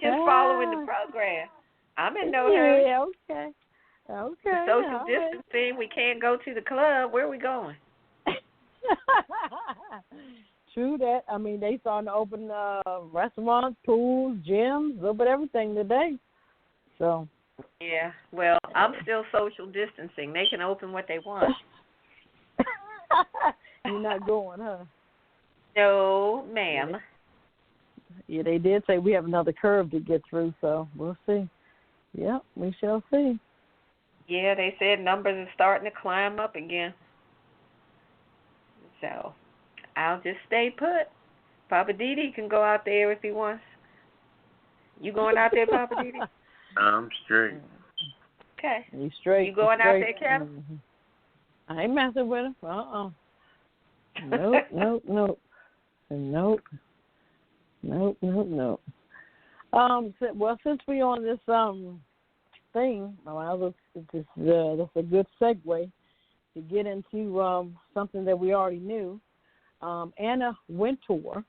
just following the program. I'm in no hurry. Yeah, okay. Social distancing. We can't go to the club. Where are we going? True that. I mean, they starting to open restaurants, pools, gyms, a little bit of everything today. So. Yeah. Well, I'm still social distancing. They can open what they want. You're not going, huh? No, ma'am. Yeah, they did say we have another curve to get through, so we'll see. Yep, we shall see. Yeah, they said numbers are starting to climb up again. So, I'll just stay put. Poppa DD can go out there if he wants. You going out there, Poppa DD? I'm straight. Okay. You straight. You going out there, Ketel? Mm-hmm. I ain't messing with him. Nope. Well, since we're on this thing, that's a good segue to get into something that we already knew. Anna Wintour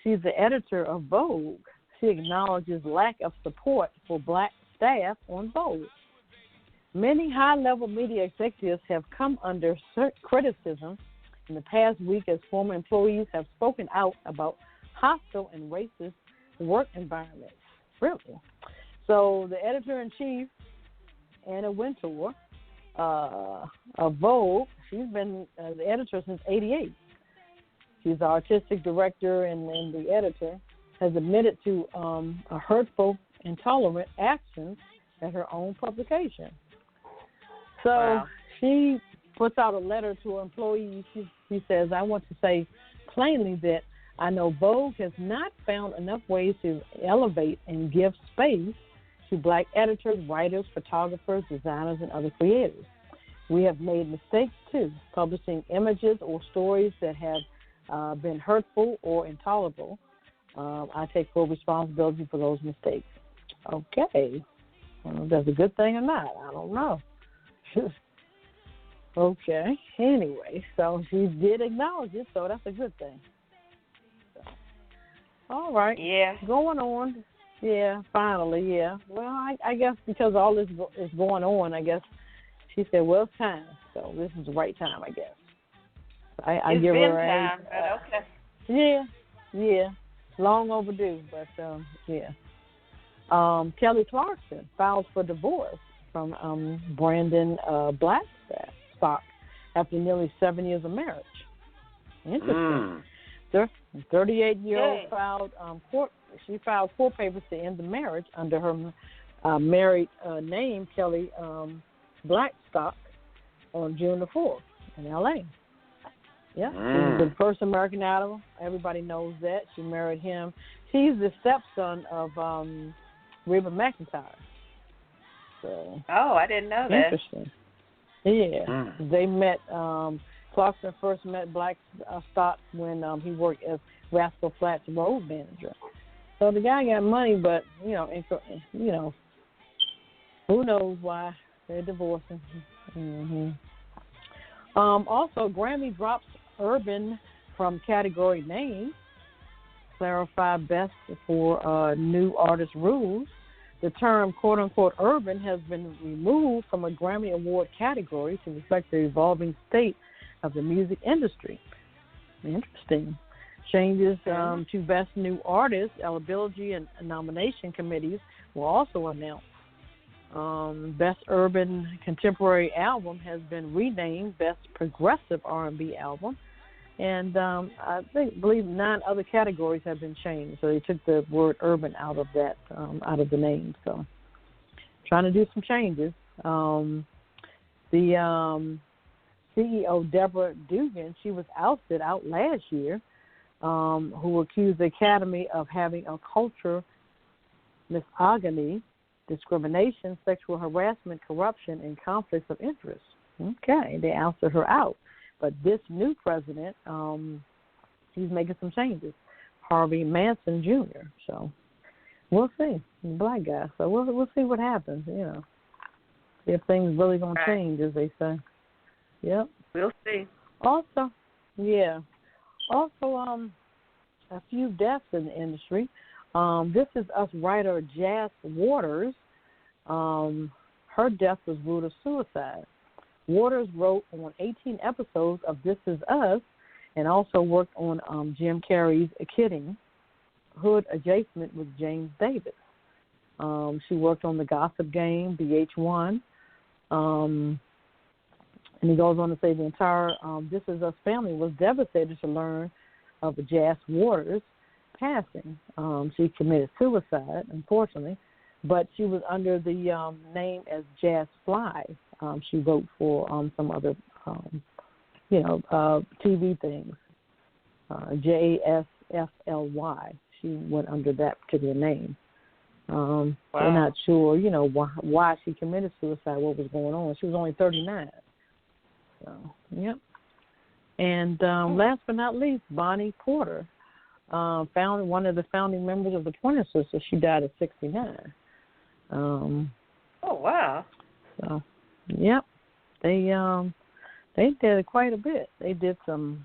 She's the editor of Vogue. She acknowledges lack of support for black staff on Vogue. Many high-level media executives have come under criticism in the past week as former employees have spoken out about hostile and racist work environments. Really? So the editor-in-chief, Anna Wintour, of Vogue, she's been the editor since '88. She's the artistic director and the editor, has admitted to a hurtful, intolerant actions at her own publication. So she puts out a letter to her employees. She says, I want to say plainly that I know Vogue has not found enough ways to elevate and give space to black editors, writers, photographers, designers, and other creators. We have made mistakes, too, publishing images or stories that have been hurtful or intolerable. I take full responsibility for those mistakes. Okay. Well, that's a good thing or not. I don't know. Okay. Anyway, so she did acknowledge it, so that's a good thing. So, all right. Yeah. Going on. Yeah, finally, yeah. Well, I guess because all this is going on, I guess she said, well, it's time. So this is the right time, I guess. I give her time, but okay. Yeah. Long overdue, but yeah. Kelly Clarkson files for divorce from Brandon Blackstock after nearly 7 years of marriage. Interesting. 38-year-old filed court. She filed court papers to end the marriage under her married name, Kelly Blackstock, on June the 4th in L.A. Yeah, she's the first American Idol. Everybody knows that. She married him. She's the stepson of Reba McEntire. So, I didn't know that. Interesting. Yeah, they met. Clarkson first met Blackstock when he worked as Rascal Flatts road manager. So the guy got money, but you know, who knows why they're divorcing. Mm-hmm. Also, Grammy drops urban from category name. Clarify best for new artist rules. The term quote-unquote urban has been removed from a Grammy Award category to reflect the evolving state of the music industry. Interesting. Changes to best new artist eligibility and nomination committees were also announced. Best urban contemporary album has been renamed Best Progressive R&B Album, and I believe 9 other categories have been changed. So they took the word urban out of that, out of the name. So trying to do some changes. The CEO Deborah Dugan, she was ousted out last year, who accused the Academy of having a culture misogyny, discrimination, sexual harassment, corruption, and conflicts of interest. Okay, they ousted her out. But this new president, he's making some changes. Harvey Manson Jr. So we'll see. He's a black guy. So we'll see what happens, if things really going to change, as they say. Yep. We'll see. Also, a few deaths in the industry. This Is Us writer Jas Waters. Her death was ruled a suicide. Waters wrote on 18 episodes of This Is Us and also worked on Jim Carrey's Kidding, Hood Adjacent with James Davis. She worked on The Gossip Game, VH1. And he goes on to say the entire This Is Us family was devastated to learn of Jas Waters' passing. She committed suicide, unfortunately, but she was under the name as Jas Fly. She wrote for some other, TV things. JSFLY. She went under that particular name. Wow. They're not sure, why she committed suicide, what was going on. She was only 39. So, yep. And last but not least, Bonnie Porter, one of the founding members of the Pointer Sisters. She died at 69. Oh, wow. So, yep. They did quite a bit. They did some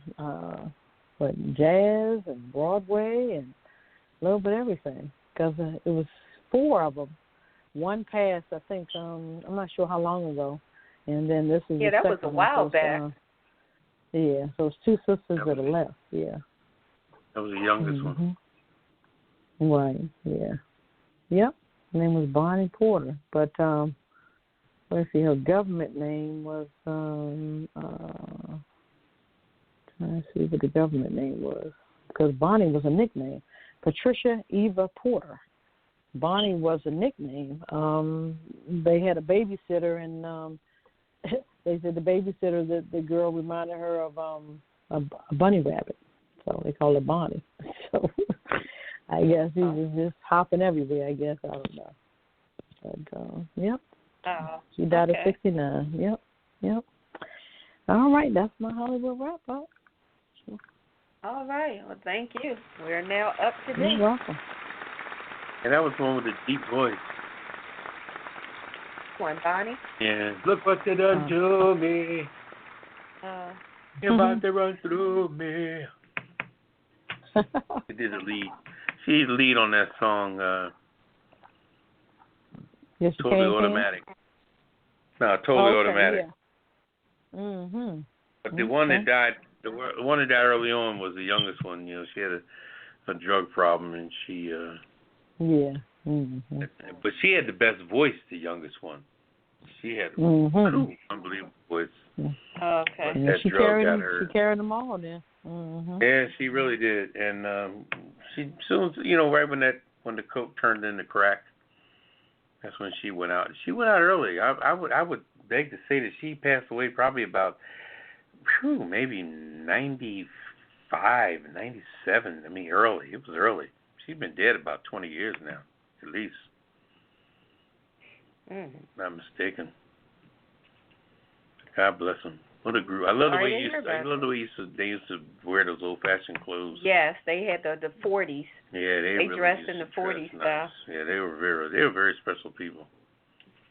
jazz and Broadway and a little bit of everything. Because it was 4 of them. One passed, I think, I'm not sure how long ago. And then this is that was a while back. Yeah, so it's 2 sisters that are left, yeah. That was the youngest one. Right, yeah. Yep, her name was Bonnie Porter. But, let's see, her government name was, trying to see what the government name was. Because Bonnie was a nickname. Patricia Eva Porter. Bonnie was a nickname. They had a babysitter, and they said the babysitter, the girl reminded her of a bunny rabbit. So they called her Bonnie. So I guess he was just hopping everywhere, I guess. I don't know. But, yep. She died at 69. Yep. All right, that's my Hollywood wrap-up. All right. Well, thank you. We're now up to date. You're welcome. And that was one with a deep voice. One, Bonnie? Yeah. Look what they done to me. You're about to run through me. She did the lead. She's the lead on that song, yes, Totally Automatic. No, Totally Automatic. Yeah. But the one that died, the one that died early on was the youngest one. You know, she had a drug problem, and she. Yeah. But she had the best voice, the youngest one. She had an unbelievable voice. Okay. That she drug got her. She carried them all then. Yeah, she really did. And she soon, right when the coke turned into crack, that's when she went out. She went out early. I would beg to say that she passed away probably about maybe 95, 97. I mean, early. It was early. She's been dead about 20 years now, at least. Not mistaken. God bless them. What a group! I love the way they used to wear those old-fashioned clothes. Yes, they had the 40s. Yeah, they really dressed in the 40s style. Nice. Yeah, they were very special people.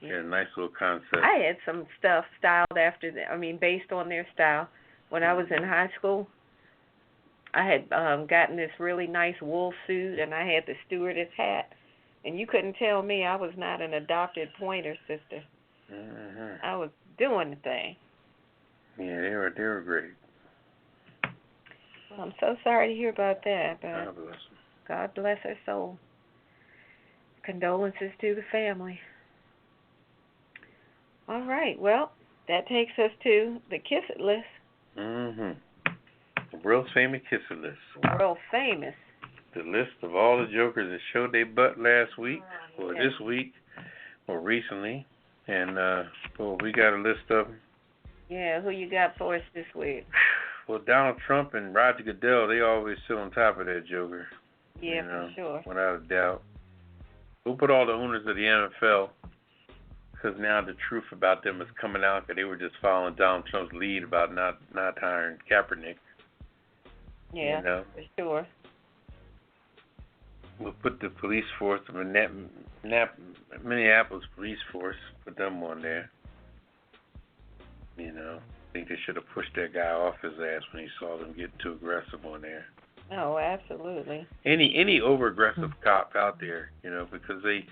Yeah, a nice little concept. I had some stuff styled after them. I mean, based on their style. When I was in high school, I had gotten this really nice wool suit, and I had the stewardess hat. And you couldn't tell me I was not an adopted Pointer sister. I was doing the thing. Yeah, they were great. Well, I'm so sorry to hear about that, but God bless them. God bless her soul. Condolences to the family. All right, well, that takes us to the Kiss It list. The world famous Kiss It list. World famous. The list of all the jokers that showed their butt last week, or this week, or recently. And, we got a list of them. Yeah, who you got for us this week? Well, Donald Trump and Roger Goodell, they always sit on top of that joker. Yeah, for sure. Without a doubt. We'll put all the owners of the NFL, because now the truth about them is coming out, that they were just following Donald Trump's lead about not hiring Kaepernick. Yeah, for sure. We'll put the police force, the Minneapolis police force, put them on there. I think they should have pushed that guy off his ass when he saw them getting too aggressive on there. Oh, absolutely. Any over-aggressive cop out there, because they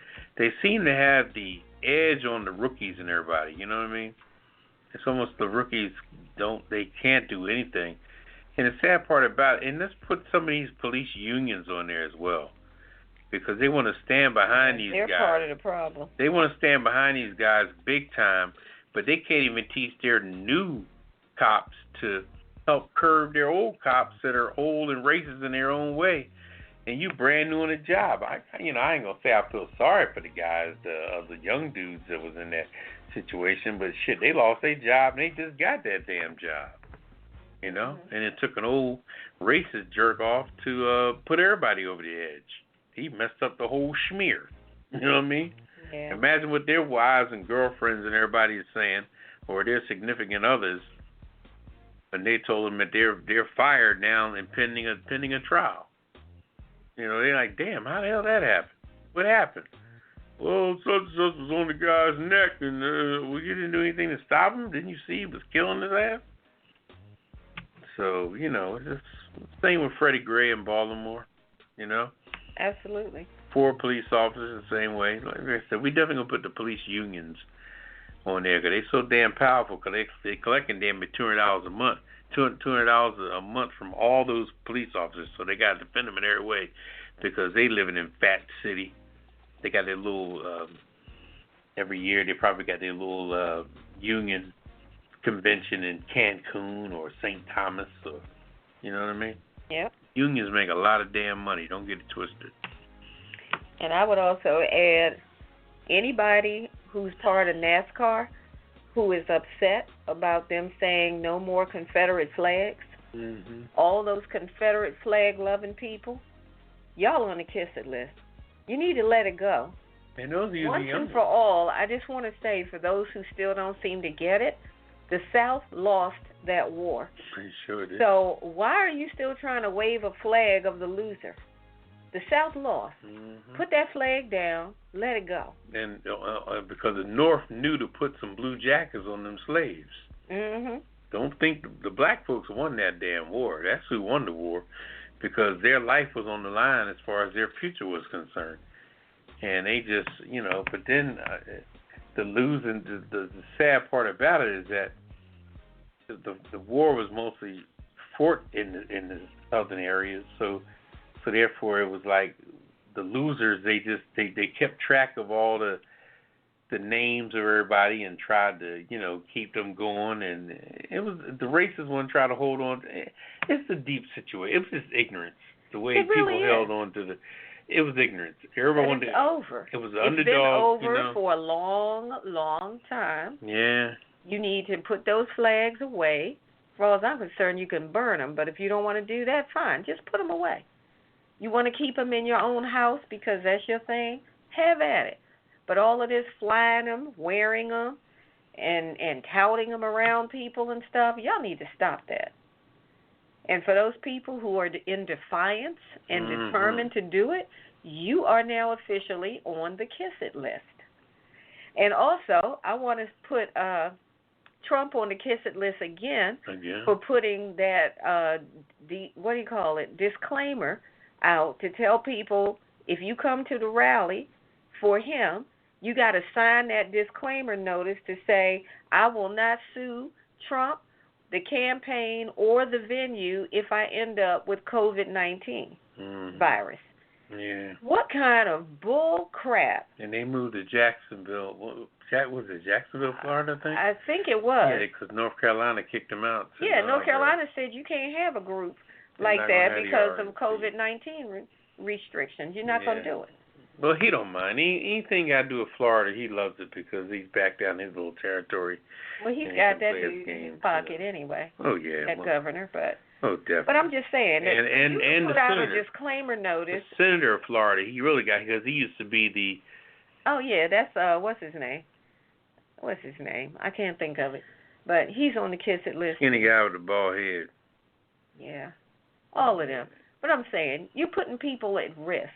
seem to have the edge on the rookies and everybody, you know what I mean? It's almost the rookies they can't do anything. And the sad part about it, and let's put some of these police unions on there as well, because they want to stand behind these guys. They're part of the problem. They want to stand behind these guys big time, but they can't even teach their new cops to help curb their old cops that are old and racist in their own way. And you brand new on the job. I ain't gonna say I feel sorry for the guys, the young dudes that was in that situation, but shit, they lost their job and they just got that damn job. And it took an old racist jerk off to put everybody over the edge. He messed up the whole schmear. You know what I mean? Yeah. Imagine what their wives and girlfriends and everybody is saying, or their significant others, and they told them that they're fired now and pending a trial. They're like, damn, how the hell that happened? What happened? Well, such and such was on the guy's neck, and we didn't do anything to stop him. Didn't you see he was killing his ass? So, it's just same with Freddie Gray in Baltimore, Absolutely. 4 police officers the same way. Like I said, we definitely going to put the police unions on there because they're so damn powerful because they're collecting damn near $200 a month. $200 a month from all those police officers, so they got to defend them in every way because they living in Fat City. They got their little, every year they probably got their little union convention in Cancun or St. Thomas, or, you know what I mean? Yep. Unions make a lot of damn money. Don't get it twisted. And I would also add anybody who's part of NASCAR who is upset about them saying no more Confederate flags, all those Confederate flag-loving people, y'all on the kiss it list. You need to let it go. And those are Once and for all, I just want to say, for those who still don't seem to get it, the South lost that war. Pretty sure did. So why are you still trying to wave a flag of the loser? The South lost. Put that flag down. Let it go. And because the North knew to put some blue jackets on them slaves. Don't think the black folks won that damn war. That's who won the war, because their life was on the line as far as their future was concerned. And they just, but then the sad part about it is that the war was mostly fought in the southern areas, so therefore it was like the losers, they kept track of all the names of everybody and tried to, keep them going, and it was the racists one try to hold on. It's a deep situation. It was just ignorance. The way people held on to it was ignorance. Everyone it's over. It was the it's underdog. Been over for a long, long time. Yeah. You need to put those flags away. As far as I'm concerned, you can burn them. But if you don't want to do that, fine. Just put them away. You want to keep them in your own house because that's your thing? Have at it. But all of this flying them, wearing them, and touting them around people and stuff, y'all need to stop that. And for those people who are in defiance and determined to do it, you are now officially on the kiss it list. And also, I want to put Trump on the kiss it list again. For putting that, disclaimer out to tell people if you come to the rally for him, you got to sign that disclaimer notice to say, I will not sue Trump, the campaign, or the venue if I end up with COVID-19 virus. Yeah. What kind of bull crap? And they moved to Jacksonville. Was it Jacksonville, Florida, I think? I think it was. Yeah, because North Carolina kicked them out. Yeah, North Carolina said you can't have a group like that because of COVID-19 restrictions. You're not going to do it. Well, he don't mind. Anything I do with Florida, he loves it because he's back down his little territory. Well, he's got that in his pocket anyway. Oh, yeah. That governor, but... Oh, definitely. But I'm just saying, and you put the out senator, a disclaimer notice. The senator of Florida, he really got, because he used to be the... Oh, yeah, that's, what's his name? I can't think of it. But he's on the kiss it list. Skinny guy with the bald head. Yeah, all of them. But I'm saying, you're putting people at risk.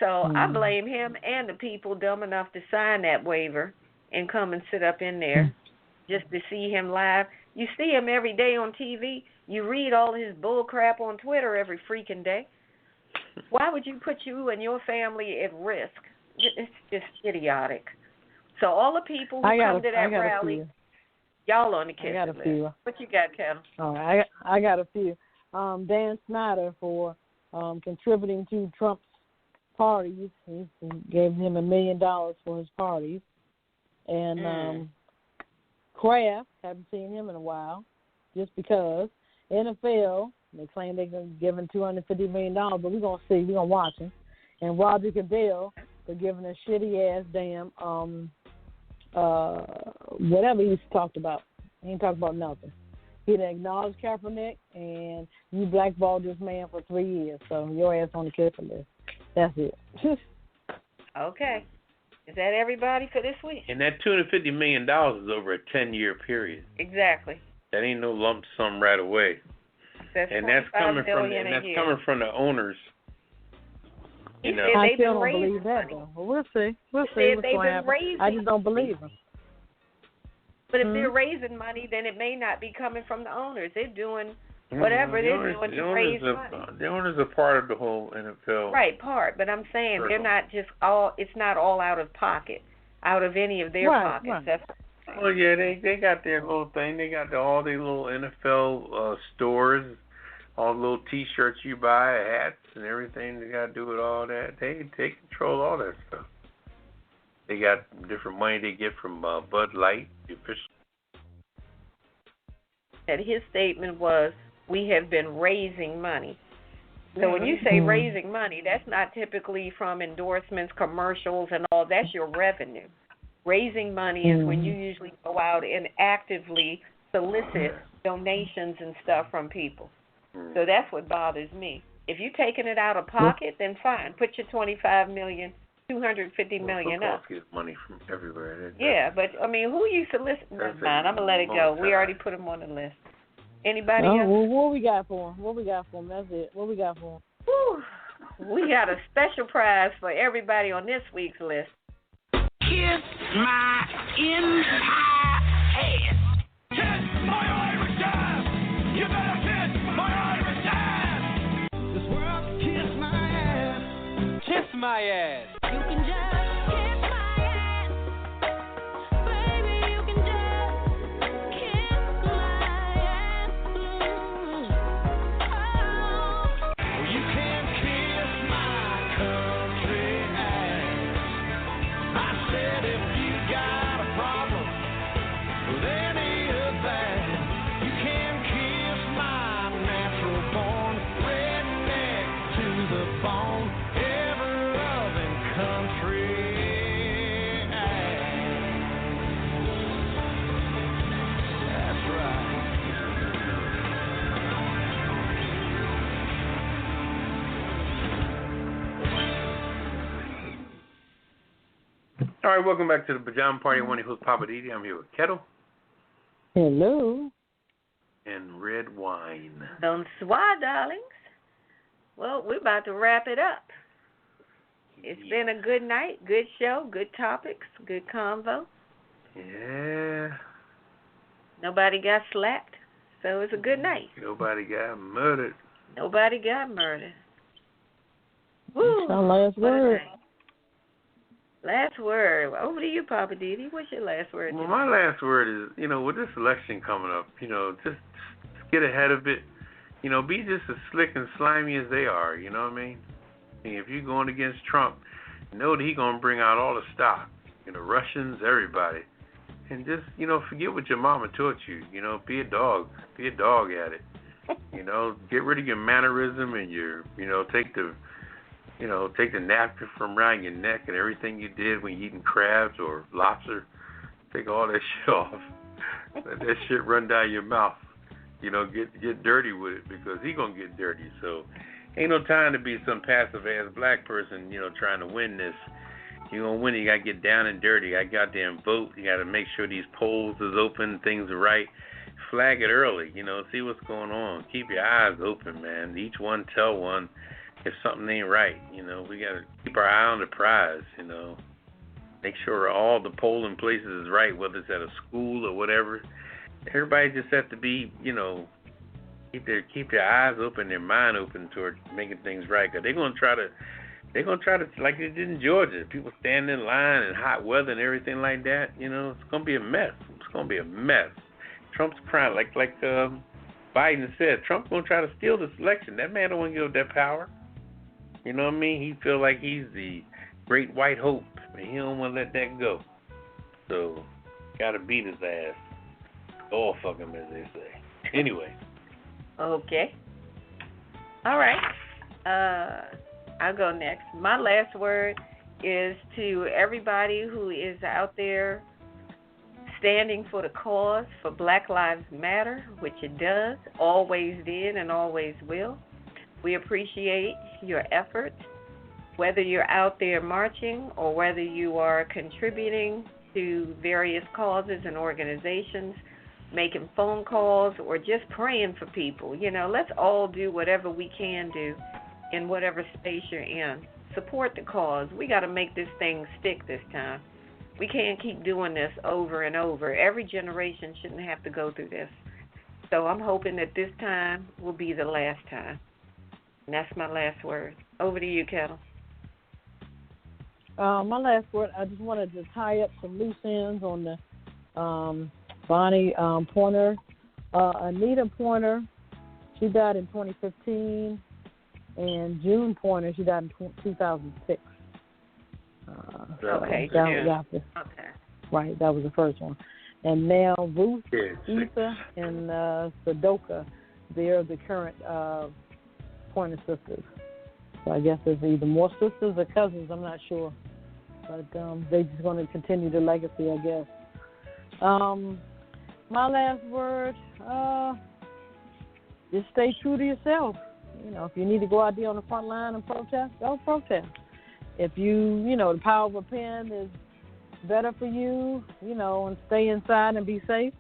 So I blame him and the people dumb enough to sign that waiver and come and sit up in there just to see him live. You see him every day on TV. You read all his bull crap on Twitter every freaking day. Why would you put you and your family at risk? It's just idiotic. So all the people who come to that rally, y'all on the kiss list. What you got, Ketel? All right, I got a few. Dan Snyder for contributing to Trump's parties. He gave him $1 million for his parties. And Kraft, haven't seen him in a while, just because. NFL, they claim they're going to give him $250 million, but we're going to see. We're going to watch him. And Roger Goodell for giving a shitty-ass damn whatever he's talked about. He ain't talked about nothing. He didn't acknowledge Kaepernick, and you blackballed this man for 3 years, so your ass on the kiss list. That's it. Okay. Is that everybody for this week? And that $250 million is over a 10-year period. Exactly. That ain't no lump sum right away. That's coming from the owners. You know. I still don't believe that, though. Well, we'll see. We'll see what's going to happen. I just don't believe them. But if they're raising money, then it may not be coming from the owners. They're doing whatever they're doing to raise money. The owners are part of the whole NFL. Right, but I'm saying they're not just all. It's not all out of pocket, out of any of their pockets. Right. That's well, yeah, they got their little thing. They got all their little NFL stores, all the little T-shirts you buy, hats, and everything. They got to do with all that. They control all that stuff. They got different money they get from Bud Light, the official. That his statement was, we have been raising money. So when you say raising money, that's not typically from endorsements, commercials, and all. That's your revenue. Raising money is when you usually go out and actively solicit donations and stuff from people. So that's what bothers me. If you're taking it out of pocket, then fine. Put your $25 million, $250 million up. Get money from everywhere. Yeah, but I mean, who you solicit? That's fine. I'm gonna let it go. We already put them on the list. Anybody else? Well, what we got for him? That's it. What we got for him? We got a special prize for everybody on this week's list. Kiss my entire ass. Kiss my Irish ass. You better kiss my Irish ass. This world can kiss my ass. Kiss my ass. You can just kiss my ass. Baby, you can just kiss my ass. Oh. You can kiss my country ass. I said if you got a problem with any of that, you can kiss my natural born redneck to the bone, ever-loving country ass. That's right. All right, welcome back to the Pajama Party. I'm one of your hosts, Poppa DD. I'm here with Ketel. Hello. And Redwine. Bonsoir, darlings. Well, we're about to wrap it up. It's been a good night, good show, good topics, good convo. Yeah. Nobody got slapped, so it's a good night. Nobody got murdered. Nobody got murdered. Woo. Our last word. Last word. Over to you, Poppa DD. What's your last word? Well, my last word is, with this election coming up, just get ahead of it. Be just as slick and slimy as they are, you know what I mean? And if you're going against Trump, know that he's going to bring out all the stock, Russians, everybody. And just, forget what your mama taught you, be a dog. Be a dog at it. Get rid of your mannerism and your, take the napkin from around your neck and everything you did when you eating crabs or lobster. Take all that shit off. Let that shit run down your mouth. Get dirty with it because he gonna get dirty. So ain't no time to be some passive ass black person, trying to win this. You gonna win it, you gotta get down and dirty. I goddamn vote. You gotta make sure these polls is open, things are right. Flag it early, see what's going on. Keep your eyes open, man. Each one tell one if something ain't right. We gotta keep our eye on the prize, Make sure all the polling places is right, whether it's at a school or whatever. Everybody just have to be, keep their eyes open, their mind open toward making things right. Cause they're gonna try to, like they did in Georgia. People stand in line in hot weather and everything like that. It's gonna be a mess. It's gonna be a mess. Trump's trying, like Biden said, Trump's gonna try to steal this election. That man don't want to give up that power. You know what I mean? He feel like he's the great white hope, and he don't want to let that go. So, gotta beat his ass. All fuck him, as they say. Anyway. Okay. All right. I'll go next. My last word is to everybody who is out there standing for the cause for Black Lives Matter, which it does, always did, and always will. We appreciate your efforts, whether you're out there marching or whether you are contributing to various causes and organizations, making phone calls, or just praying for people. Let's all do whatever we can do in whatever space you're in. Support the cause. We got to make this thing stick this time. We can't keep doing this over and over. Every generation shouldn't have to go through this. So I'm hoping that this time will be the last time. And that's my last word. Over to you, Ketel. My last word, I just wanted to tie up some loose ends on the Bonnie Pointer. Anita Pointer, she died in 2015. And June Pointer, she died in 2006. Okay, okay. Right, that was the first one. And now Ruth, Etha, and Sadoka, they're the current Pointer sisters. So I guess there's either more sisters or cousins, I'm not sure. But they're just going to continue the legacy, I guess. My last word, just stay true to yourself. You know, if you need to go out there on the front line and protest, go protest. If the power of a pen is better for you, and stay inside and be safe,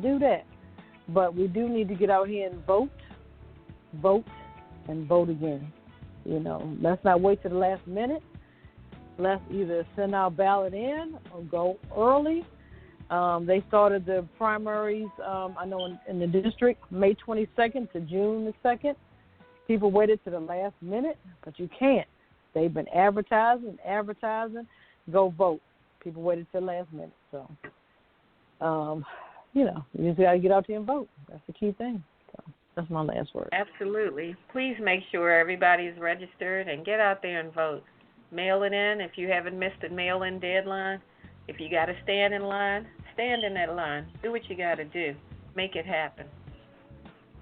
do that. But we do need to get out here and vote, and vote again. Let's not wait to the last minute. Let's either send our ballot in or go early. They started the primaries, I know in the district, May 22nd to June the 2nd. People waited to the last minute, but you can't. They've been advertising. Go vote. People waited to the last minute. So, you just got to get out there and vote. That's the key thing. So that's my last word. Absolutely. Please make sure everybody's registered and get out there and vote. Mail it in if you haven't missed the mail-in deadline. If you got to stand in line, stand in that line. Do what you got to do. Make it happen.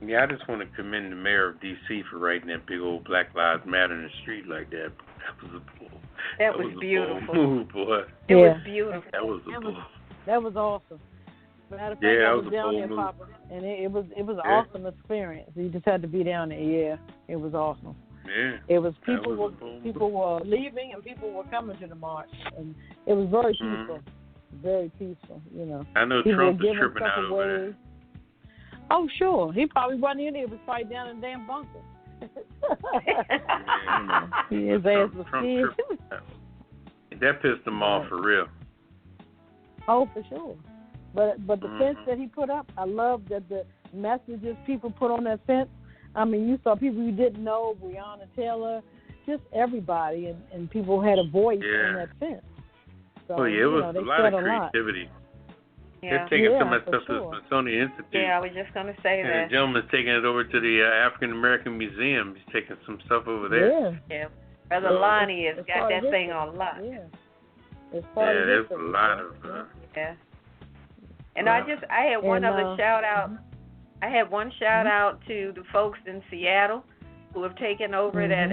Yeah, I just want to commend the mayor of D.C. for writing that big old Black Lives Matter in the street like that. That was beautiful. Bold move, boy. It was beautiful. That was a bold. That was awesome. Matter of fact, I was down there, Papa, and it was an awesome experience. You just had to be down there. Yeah, it was awesome. Yeah. It was people were leaving and people were coming to the march, and it was very peaceful. Very peaceful. I know people Trump was tripping out over there. Oh, sure. He probably wasn't in there. He was probably down in the damn bunker. His ass was scared. That pissed him off for real. Oh, for sure. But the fence that he put up, I love that the messages people put on that fence. I mean, you saw people you didn't know, Breonna Taylor, just everybody, and people had a voice in that fence. So, it was a lot of creativity. They're taking some of that stuff to the Smithsonian Institute. Yeah, I was just going to say that. And the gentleman's taking it over to the African American Museum. He's taking some stuff over there. Yeah. Brother Lonnie has got that thing on lock. Yeah. There's a lot of yeah. And I had one other shout out. I had one shout out to the folks in Seattle who have taken over that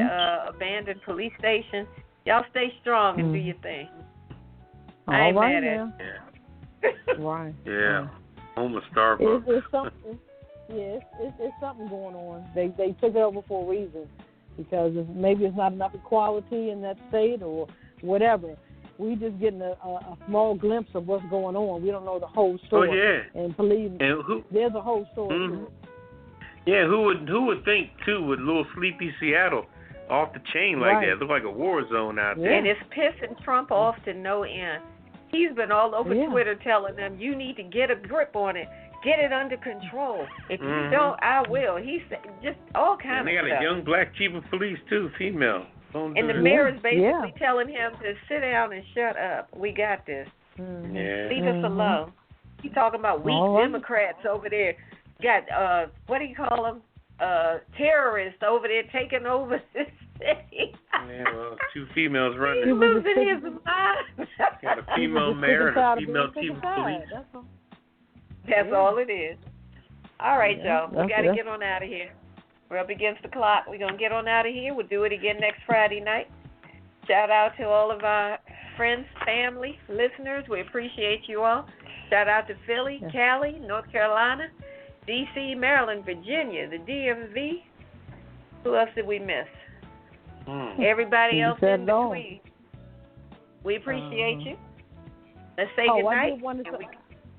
abandoned police station. Y'all stay strong and do your thing. I ain't mad at it. Right. Yeah. Home of Starbucks. It's something. Yeah, it's something going on. They took it over for a reason because maybe it's not enough equality in that state or whatever. We just getting a small glimpse of what's going on. We don't know the whole story. Oh yeah. And believe me, there's a whole story. Mm-hmm. Yeah, who would think too with little sleepy Seattle off the chain like that? It looked like a war zone out there. And it's pissing Trump off to no end. He's been all over Twitter telling them, you need to get a grip on it. Get it under control. If you don't, I will. He's just all kinds of stuff. And they got a young black chief of police, too, female. And the mayor is basically telling him to sit down and shut up. We got this. Leave us alone. He's talking about weak Democrats over there. Got, what do you call them? Terrorists over there taking over this city. Yeah, well, two females running. He's losing his mind. Got a female mayor and a female chief of police. That's all it is. All right, y'all. We got to get on out of here. We're up against the clock. We're going to get on out of here. We'll do it again next Friday night. Shout out to all of our friends, family, listeners. We appreciate you all. Shout out to Philly, Cali, North Carolina, D.C., Maryland, Virginia, the DMV. Who else did we miss? Everybody else in between. We appreciate you. Let's say goodnight.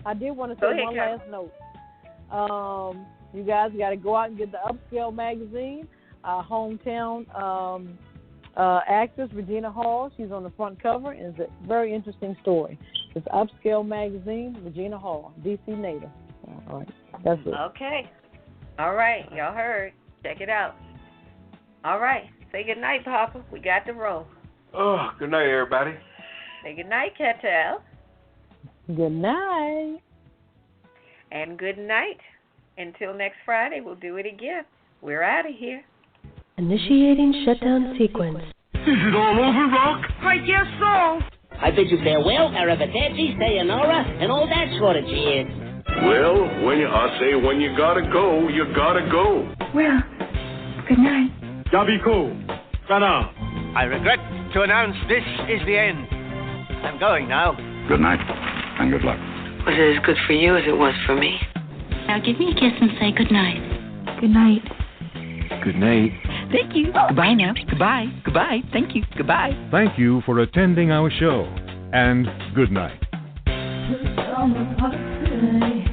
I did want to say one last note. You guys got to go out and get the Upscale magazine. Our hometown Actress Regina Hall, she's on the front cover, and it's a very interesting story. It's Upscale Magazine, Regina Hall, D.C. native. All right, that's it. Okay. All right, y'all heard. Check it out. All right, say good night, Papa. We got to roll. Oh, good night, everybody. Say good night, Ketel. Good night. And good night. Until next Friday, we'll do it again. We're out of here. Initiating shutdown sequence. Is it all over, Rock? I guess so. I bid you farewell, arrivederci, sayonara, and all that sort of cheers. Well, I say when you gotta go, you gotta go. Well, good night. Yabiko. Sana. I regret to announce this is the end. I'm going now. Good night, and good luck. Was it as good for you as it was for me? Now give me a kiss and say good night. Good night. Good night. Thank you. Goodbye now. Goodbye. Goodbye. Thank you. Goodbye. Thank you for attending our show, and good night. Pajama Party,